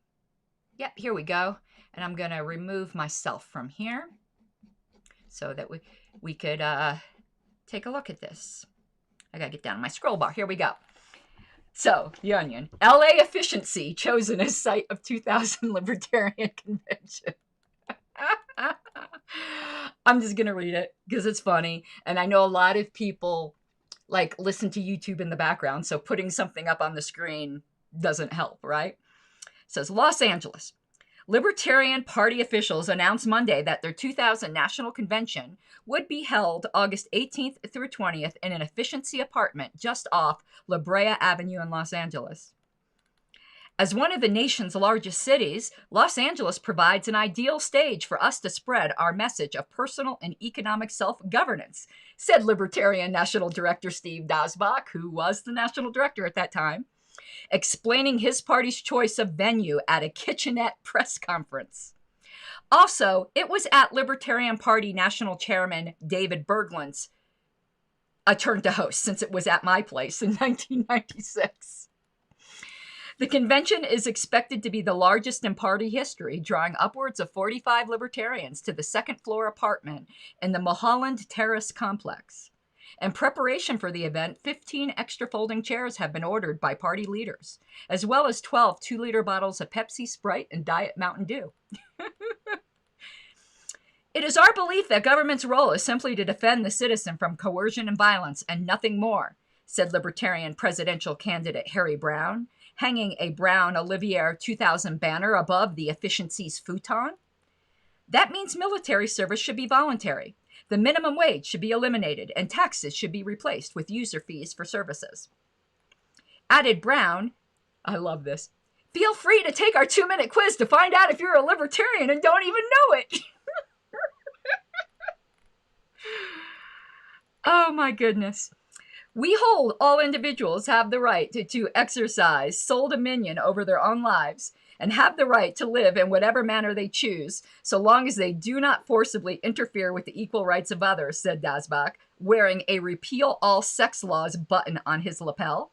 Yep, here we go. And I'm going to remove myself from here so that we could take a look at this. I got to get down my scroll bar. Here we go. So, The Onion. LA efficiency chosen as site of 2000 Libertarian Convention. I'm just going to read it because it's funny. And I know a lot of people like listen to YouTube in the background, so putting something up on the screen doesn't help, right? It says, Los Angeles. Libertarian Party officials announced Monday that their 2000 National Convention would be held August 18th through 20th in an efficiency apartment just off La Brea Avenue in Los Angeles. As one of the nation's largest cities, Los Angeles provides an ideal stage for us to spread our message of personal and economic self-governance, said Libertarian National Director Steve Dasbach, who was the national director at that time, explaining his party's choice of venue at a kitchenette press conference. Also, it was at Libertarian Party National Chairman David Bergland's turn to host, since it was at my place in 1996. The convention is expected to be the largest in party history, drawing upwards of 45 libertarians to the second-floor apartment in the Mulholland Terrace complex. In preparation for the event, 15 extra folding chairs have been ordered by party leaders, as well as 12 2-liter bottles of Pepsi, Sprite, and Diet Mountain Dew. It is our belief that government's role is simply to defend the citizen from coercion and violence and nothing more, said Libertarian presidential candidate Harry Brown, hanging a brown Olivier 2000 banner above the efficiency's futon. That means military service should be voluntary. The minimum wage should be eliminated, and taxes should be replaced with user fees for services. Added Brown, I love this, feel free to take our 2-minute quiz to find out if you're a libertarian and don't even know it. Oh my goodness. We hold all individuals have the right to exercise sole dominion over their own lives and have the right to live in whatever manner they choose, so long as they do not forcibly interfere with the equal rights of others, said Dasbach, wearing a repeal all sex laws button on his lapel.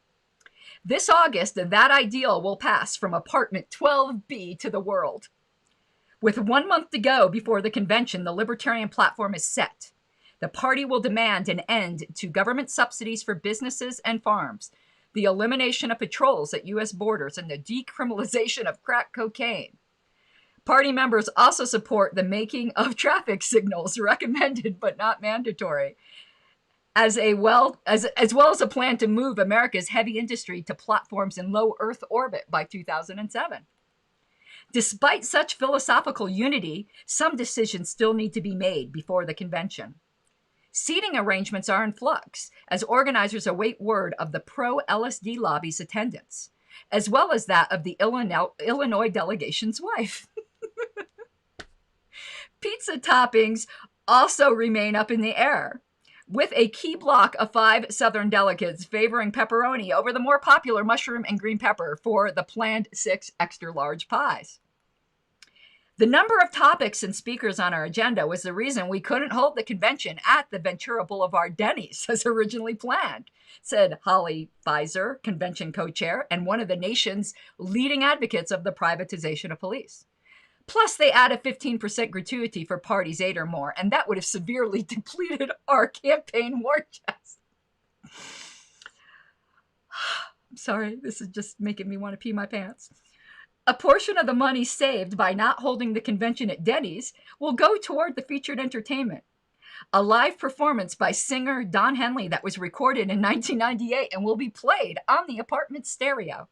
This August, that ideal will pass from apartment 12B to the world. With 1 month to go before the convention, the Libertarian platform is set. The party will demand an end to government subsidies for businesses and farms, the elimination of patrols at U.S. borders, and the decriminalization of crack cocaine. Party members also support the making of traffic signals, recommended but not mandatory, as well as a plan to move America's heavy industry to platforms in low Earth orbit by 2007. Despite such philosophical unity, some decisions still need to be made before the convention. Seating arrangements are in flux, as organizers await word of the pro-LSD lobby's attendance, as well as that of the Illinois delegation's wife. Pizza toppings also remain up in the air, with a key block of 5 Southern delegates favoring pepperoni over the more popular mushroom and green pepper for the planned 6 extra-large pies. The number of topics and speakers on our agenda was the reason we couldn't hold the convention at the Ventura Boulevard Denny's as originally planned, said Holly Pfizer, convention co-chair and one of the nation's leading advocates of the privatization of police. Plus, they add a 15% gratuity for parties 8 or more, and that would have severely depleted our campaign war chest. I'm sorry, this is just making me want to pee my pants. A portion of the money saved by not holding the convention at Denny's will go toward the featured entertainment. A live performance by singer Don Henley that was recorded in 1998 and will be played on the apartment stereo.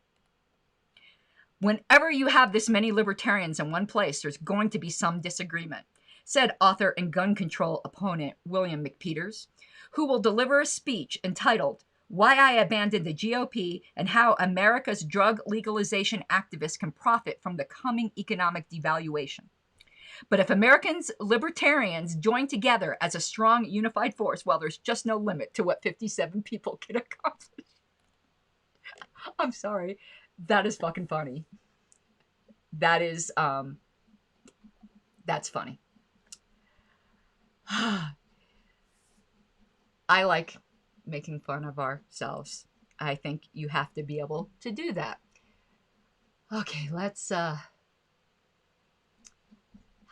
Whenever you have this many libertarians in one place, there's going to be some disagreement, said author and gun control opponent William McPeters, who will deliver a speech entitled Why I Abandoned the GOP and How America's Drug Legalization Activists Can Profit from the Coming Economic Devaluation. But if Americans, libertarians, join together as a strong, unified force, well, there's just no limit to what 57 people can accomplish. I'm sorry. That is fucking funny. That is, that's funny. I like making fun of ourselves. I think you have to be able to do that. Okay, let's, how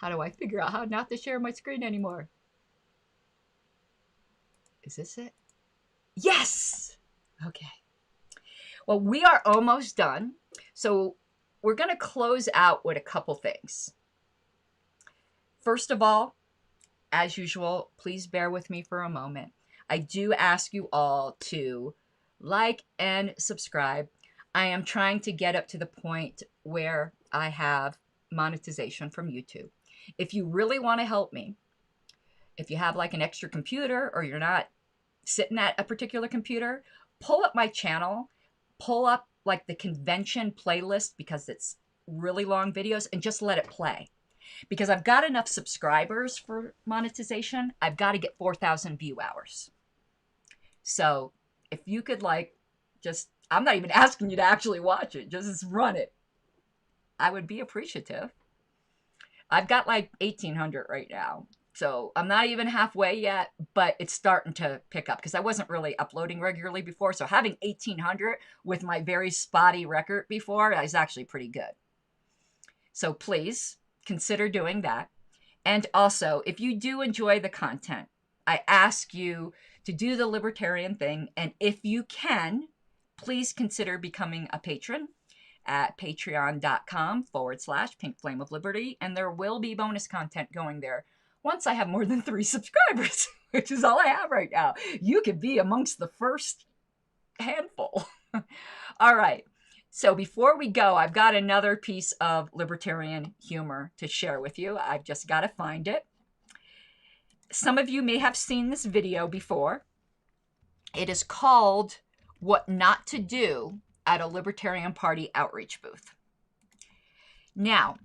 do I figure out how not to share my screen anymore? Is this it? Yes! Okay. Well, we are almost done. So we're going to close out with a couple things. First of all, as usual, please bear with me for a moment. I do ask you all to like and subscribe. I am trying to get up to the point where I have monetization from YouTube. If you really want to help me, if you have like an extra computer or you're not sitting at a particular computer, pull up my channel, pull up like the convention playlist because it's really long videos and just let it play. Because I've got enough subscribers for monetization, I've got to get 4,000 view hours. So if you could like just, I'm not even asking you to actually watch it, just run it. I would be appreciative. I've got like 1,800 right now. So I'm not even halfway yet, but it's starting to pick up because I wasn't really uploading regularly before. So having 1,800 with my very spotty record before is actually pretty good. So please consider doing that. And also, if you do enjoy the content, I ask you to do the libertarian thing. And if you can, please consider becoming a patron at patreon.com/Pink Flame of Liberty. And there will be bonus content going there once I have more than 3 subscribers, which is all I have right now. You could be amongst the first handful. All right. So before we go, I've got another piece of libertarian humor to share with you. I've just got to find it. Some of you may have seen this video before. It is called What Not to Do at a Libertarian Party Outreach Booth. Now,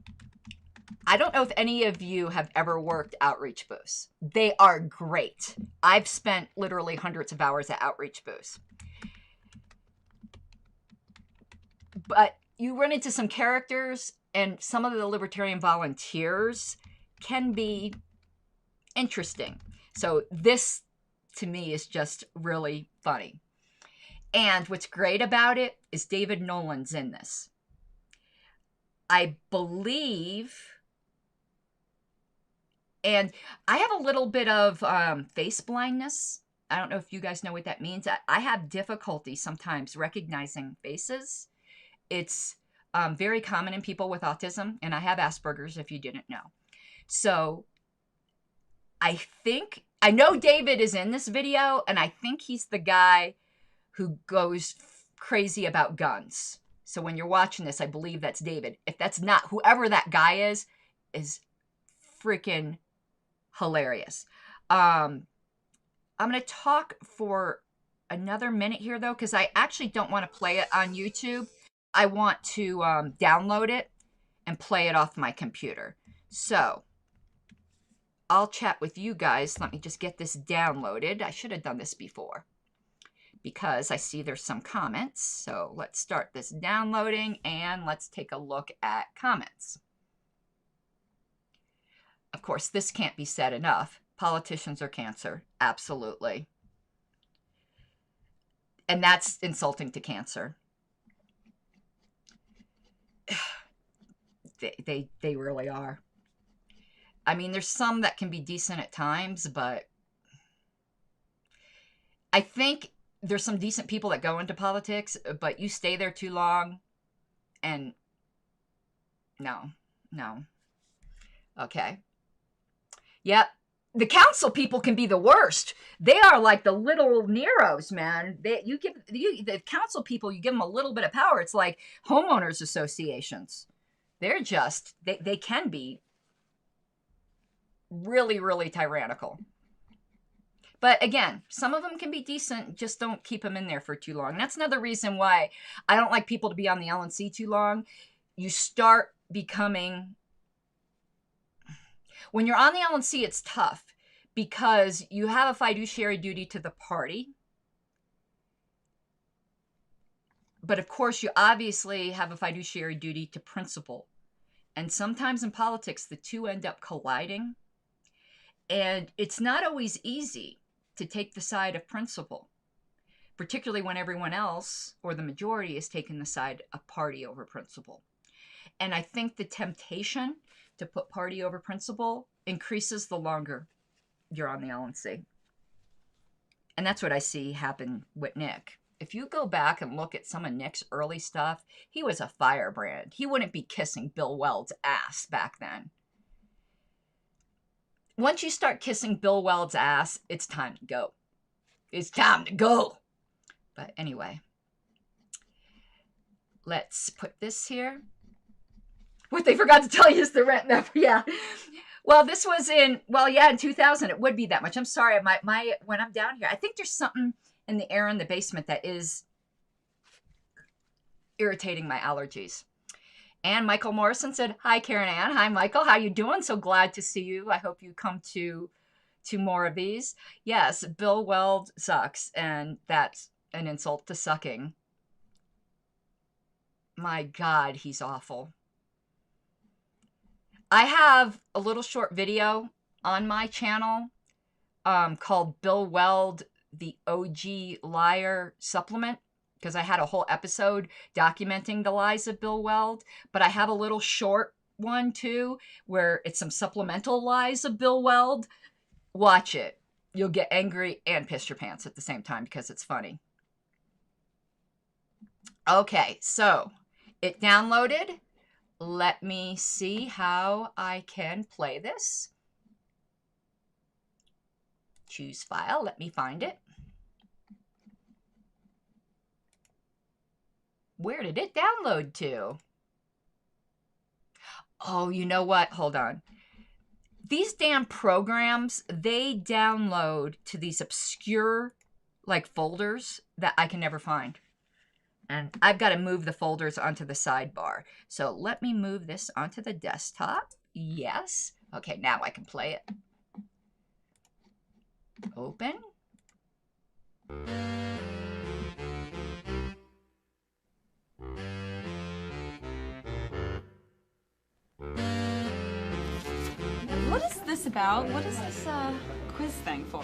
I don't know if any of you have ever worked outreach booths. They are great. I've spent literally hundreds of hours at outreach booths. But you run into some characters, and some of the libertarian volunteers can be interesting. So this, to me, is just really funny. And what's great about it is David Nolan's in this. I believe, and I have a little bit of face blindness. I don't know if you guys know what that means. I have difficulty sometimes recognizing faces. It's very common in people with autism, and I have Asperger's, if you didn't know. So I know David is in this video, and I think he's the guy who goes crazy about guns. So when you're watching this, I believe that's David. If that's not, whoever that guy is freaking hilarious. I'm going to talk for another minute here, though, because I actually don't want to play it on YouTube. I want to download it and play it off my computer. So I'll chat with you guys. Let me just get this downloaded. I should have done this before because I see there's some comments. So let's start this downloading and let's take a look at comments. Of course, this can't be said enough. Politicians are cancer. Absolutely. And that's insulting to cancer. They really are. I mean, there's some that can be decent at times, but I think there's some decent people that go into politics, but you stay there too long and no. Okay. Yep. The council people can be the worst. They are like the little Neros, man. The council people, you give them a little bit of power. It's like homeowners associations. They're just, they can be really, really tyrannical. But again, some of them can be decent. Just don't keep them in there for too long. And that's another reason why I don't like people to be on the LNC too long. You start becoming, when you're on the LNC, it's tough because you have a fiduciary duty to the party. But of course, you obviously have a fiduciary duty to principle. And sometimes in politics, the two end up colliding. And it's not always easy to take the side of principle, particularly when everyone else, or the majority, is taking the side of party over principle. And I think the temptation to put party over principle increases the longer you're on the LNC. And that's what I see happen with Nick. If you go back and look at some of Nick's early stuff, he was a firebrand. He wouldn't be kissing Bill Weld's ass back then. Once you start kissing Bill Weld's ass, it's time to go. It's time to go. But anyway, let's put this here. What they forgot to tell you is the rent number. Yeah. Well, this was in 2000. It would be that much. I'm sorry. When I'm down here, I think there's something in the air in the basement that is irritating my allergies. And Michael Morrison said, "Hi, Karen Ann. Hi, Michael. How you doing? So glad to see you. I hope you come to more of these." Yes, Bill Weld sucks, and that's an insult to sucking. My God, he's awful. I have a little short video on my channel called Bill Weld, the OG Liar Supplement, because I had a whole episode documenting the lies of Bill Weld, but I have a little short one too, where it's some supplemental lies of Bill Weld. Watch it. You'll get angry and piss your pants at the same time because it's funny. Okay, so it downloaded. Let me see how I can play this. Choose file. Let me find it. Where did it download to? Oh, you know what? Hold on. These damn programs, they download to these obscure, like, folders that I can never find. And I've got to move the folders onto the sidebar. So let me move this onto the desktop. Yes. Okay, now I can play it. Open. What is this about? What is this quiz thing for?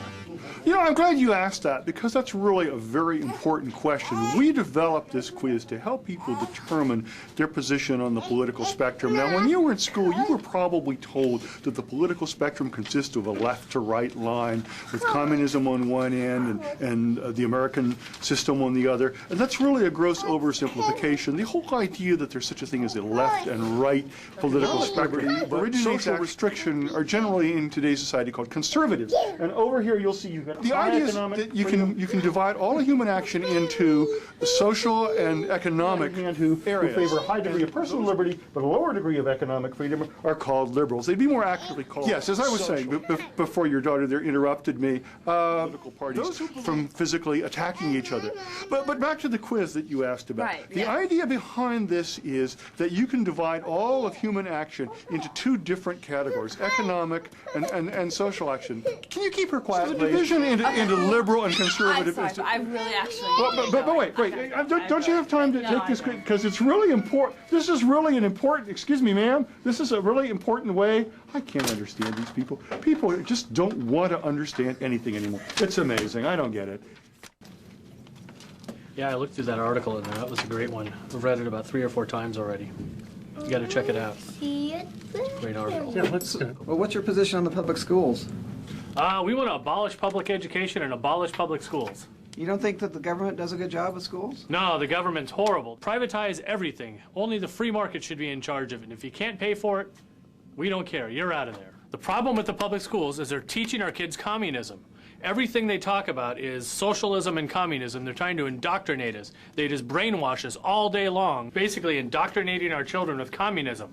You know, I'm glad you asked that because that's really a very important question. We developed this quiz to help people determine their position on the political spectrum. Now, when you were in school, you were probably told that the political spectrum consists of a left to right line with communism on one end and the American system on the other. And that's really a gross oversimplification. The whole idea that there's such a thing as a left and right political spectrum originates social restriction are generally in today's society called conservatives. And over here you'll see you've got the idea is that you can divide all of human action into social and economic areas. Who favor a high degree of personal liberty but a lower degree of economic freedom are called liberals. They'd be more accurately called. Yes, as I was saying before your daughter there interrupted me, political parties from physically attacking each other. But back to the quiz that you asked about. Right, the idea behind this is that you can divide all of human action into two different categories, economic and social action. Can you keep her quiet, so the division into liberal and conservative. I'm sorry, but I really actually. But wait. Don't you have time to take this? Because it's really important. This is really an important. Excuse me, ma'am. This is a really important way. I can't understand these people. People just don't want to understand anything anymore. It's amazing. I don't get it. Yeah, I looked through that article and that was a great one. I've read it about 3 or 4 times already. You got to check it out. Great article. Yeah, let's. Well, what's your position on the public schools? We want to abolish public education and abolish public schools. You don't think that the government does a good job with schools? No, the government's horrible. Privatize everything. Only the free market should be in charge of it. And if you can't pay for it, we don't care. You're out of there. The problem with the public schools is they're teaching our kids communism. Everything they talk about is socialism and communism. They're trying to indoctrinate us. They just brainwash us all day long, basically indoctrinating our children with communism.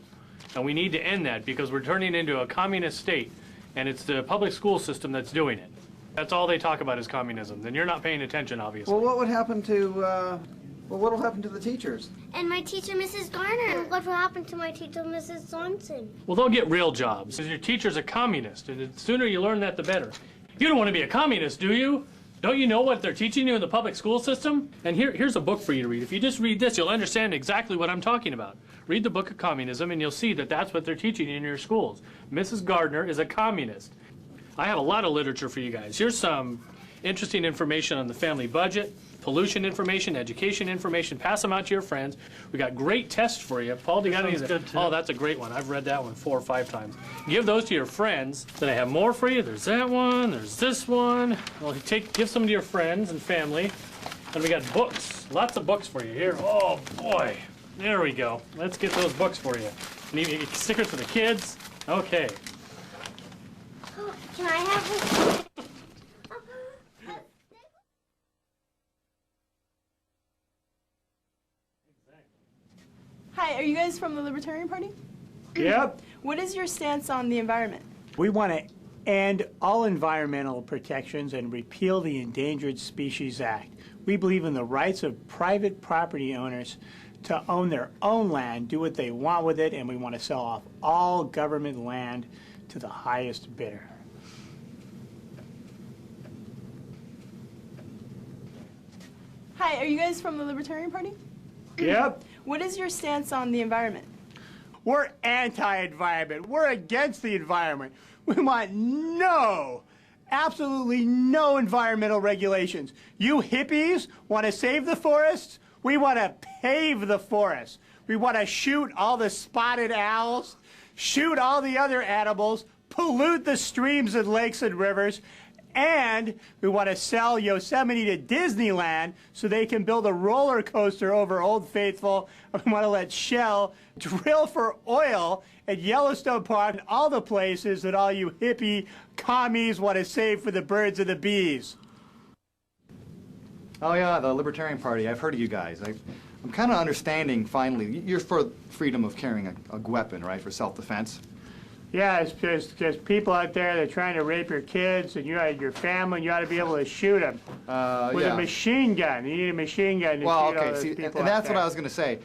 And we need to end that because we're turning into a communist state. And it's the public school system that's doing it. That's all they talk about is communism. Then you're not paying attention, obviously. Well, what would happen to, what will happen to the teachers? And my teacher, Mrs. Garner. And what will happen to my teacher, Mrs. Johnson? Well, they'll get real jobs. Because your teacher's a communist, and the sooner you learn that, the better. You don't want to be a communist, do you? Don't you know what they're teaching you in the public school system? And here's a book for you to read. If you just read this, you'll understand exactly what I'm talking about. Read the book of communism, and you'll see that that's what they're teaching in your schools. Mrs. Gardner is a communist. I have a lot of literature for you guys. Here's some interesting information on the family budget, pollution information, education information. Pass them out to your friends. We got great tests for you. Paul, do you got any? Oh, that's a great one. I've read that one 4 or 5 times. Give those to your friends. Then I have more for you. There's that one. There's this one. Well, give some to your friends and family. And we got books. Lots of books for you here. Oh boy. There we go. Let's get those books for you. And even stickers for the kids. Okay. Can I have this? Hi, are you guys from the Libertarian Party? Yep. What is your stance on the environment? We want to end all environmental protections and repeal the Endangered Species Act. We believe in the rights of private property owners to own their own land, do what they want with it, and we want to sell off all government land to the highest bidder. Hi, are you guys from the Libertarian Party? Yep. What is your stance on the environment? We're anti-environment. We're against the environment. We want absolutely no environmental regulations. You hippies want to save the forests? We want to pave the forests. We want to shoot all the spotted owls, shoot all the other animals, pollute the streams and lakes and rivers, and we want to sell Yosemite to Disneyland so they can build a roller coaster over Old Faithful. We want to let Shell drill for oil at Yellowstone Park and all the places that all you hippie commies want to save for the birds and the bees. Oh yeah, the Libertarian Party. I've heard of you guys. I'm kind of understanding, finally. You're for freedom of carrying a weapon, right, for self-defense? Yeah, it's just there's people out there that are trying to rape your kids and your family, and you ought to be able to shoot them with a machine gun. You need a machine gun to shoot all those people and that's out there. what I was going to say.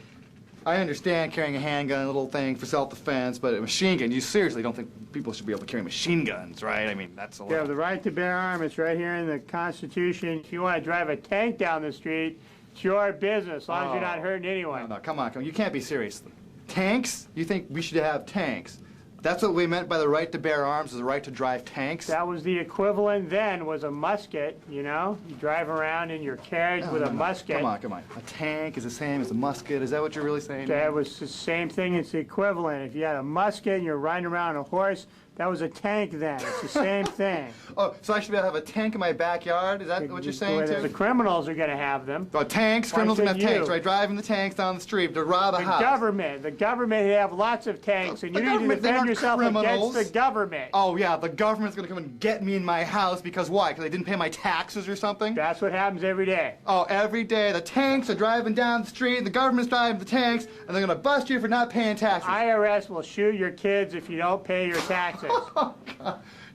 I understand carrying a handgun, a little thing for self-defense, but a machine gun, you seriously don't think people should be able to carry machine guns, right? I mean, that's a lot. You have the right to bear arms. It's right here in the Constitution. If you want to drive a tank down the street, it's your business, as long as you're not hurting anyone. No, come on. You can't be serious. Tanks? You think we should have tanks? That's what we meant by the right to bear arms, is the right to drive tanks? That was the equivalent then, was a musket, you know? You drive around in your carriage with a musket. Come on. A tank is the same as a musket. Is that what you're really saying? That was the same thing. It's the equivalent. If you had a musket and you're riding around on a horse, that was a tank then. It's the same thing. Oh, so I should be able to have a tank in my backyard? Is that what you're saying, too? The criminals are going to have them. Oh, tanks? Criminals are going to have tanks, right? Driving the tanks down the street to rob a house. The government have lots of tanks, and you need to defend yourself against the government. Oh, yeah, the government's going to come and get me in my house because why? Because I didn't pay my taxes or something? That's what happens every day. Oh, every day. The tanks are driving down the street, and the government's driving the tanks, and they're going to bust you for not paying taxes. IRS will shoot your kids if you don't pay your taxes.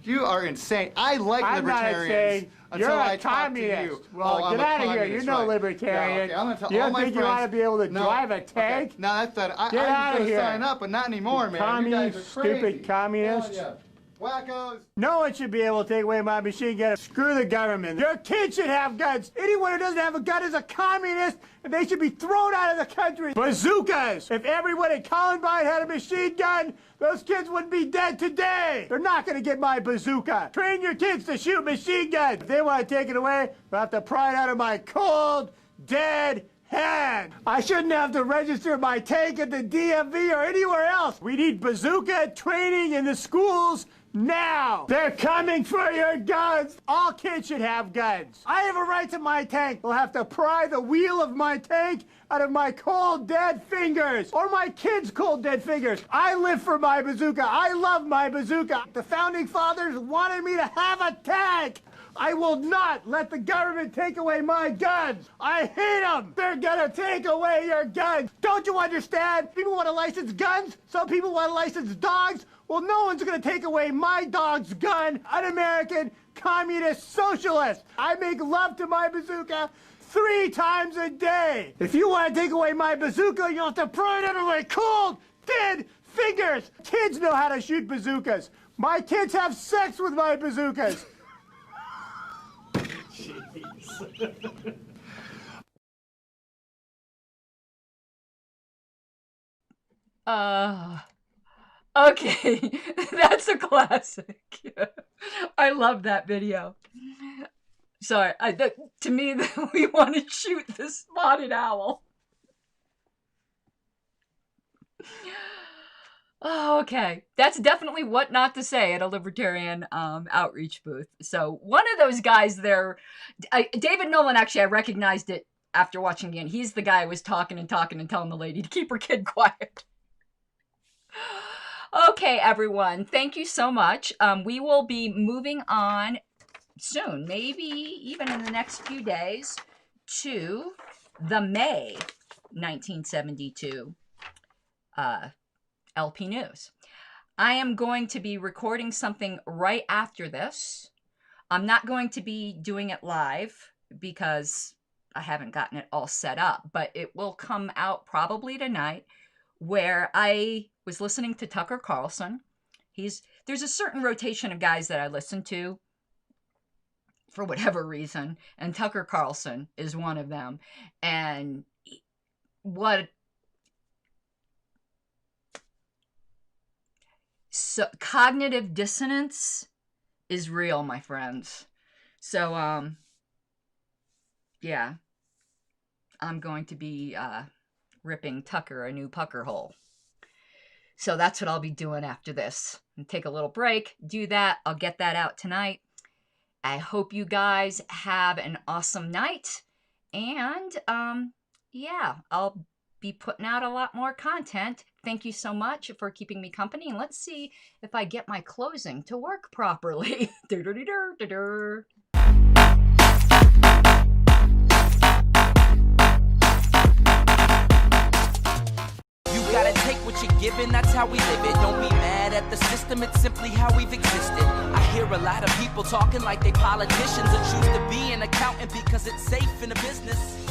You are insane. I like libertarians until I talk to you. Well, get out of here. You're no libertarian. Yeah, okay. I'm gonna tell you all my think friends. You ought to be able to drive a tank? Okay. No, that's that. Get out I'm of here. Sign up, but not anymore, man. You guys are crazy. Stupid communists. Yeah. Wackos. No one should be able to take away my machine gun. Screw the government. Your kids should have guns. Anyone who doesn't have a gun is a communist, and they should be thrown out of the country. Bazookas. If everyone at Columbine had a machine gun, those kids wouldn't be dead today. They're not going to get my bazooka. Train your kids to shoot machine guns. If they want to take it away, they'll have to pry it out of my cold, dead hand. I shouldn't have to register my tank at the DMV or anywhere else. We need bazooka training in the schools now. They're coming for your guns. All kids should have guns. I have a right to my tank. They'll have to pry the wheel of my tank out of my cold, dead fingers. Or my kids' cold, dead fingers. I live for my bazooka. I love my bazooka. The founding fathers wanted me to have a tank. I will not let the government take away my guns. I hate them. They're gonna take away your guns. Don't you understand? People want to license guns. Some people want to license dogs. Well, no one's gonna take away my dog's gun. Un-American, communist, socialist. I make love to my bazooka 3 times a day. If you want to take away my bazooka, you'll have to pry it out of my cold, dead fingers. Kids know how to shoot bazookas. My kids have sex with my bazookas. Jeez. Okay, that's a classic. I love that video. Sorry, to me, we want to shoot the spotted owl. Oh, okay. That's definitely what not to say at a libertarian outreach booth. So one of those guys there, David Nolan, actually, I recognized it after watching again. He's the guy who was talking and telling the lady to keep her kid quiet. Okay, everyone. Thank you so much. We will be moving on soon, maybe even in the next few days, to the May 1972 LP News. I am going to be recording something right after this. I'm not going to be doing it live because I haven't gotten it all set up, but it will come out probably tonight, where I was listening to Tucker Carlson. There's a certain rotation of guys that I listen to for whatever reason, and Tucker Carlson is one of them. And what So cognitive dissonance is real, my friends. So, yeah, I'm going to be ripping Tucker a new pucker hole. So that's what I'll be doing after this. And take a little break, do that. I'll get that out tonight. I hope you guys have an awesome night. And, yeah, I'll be putting out a lot more content. Thank you so much for keeping me company. And let's see if I get my closing to work properly. Gotta take what you're given, that's how we live it. Don't be mad at the system, it's simply how we've existed. I hear a lot of people talking like they politicians and choose to be an accountant because it's safe in a business.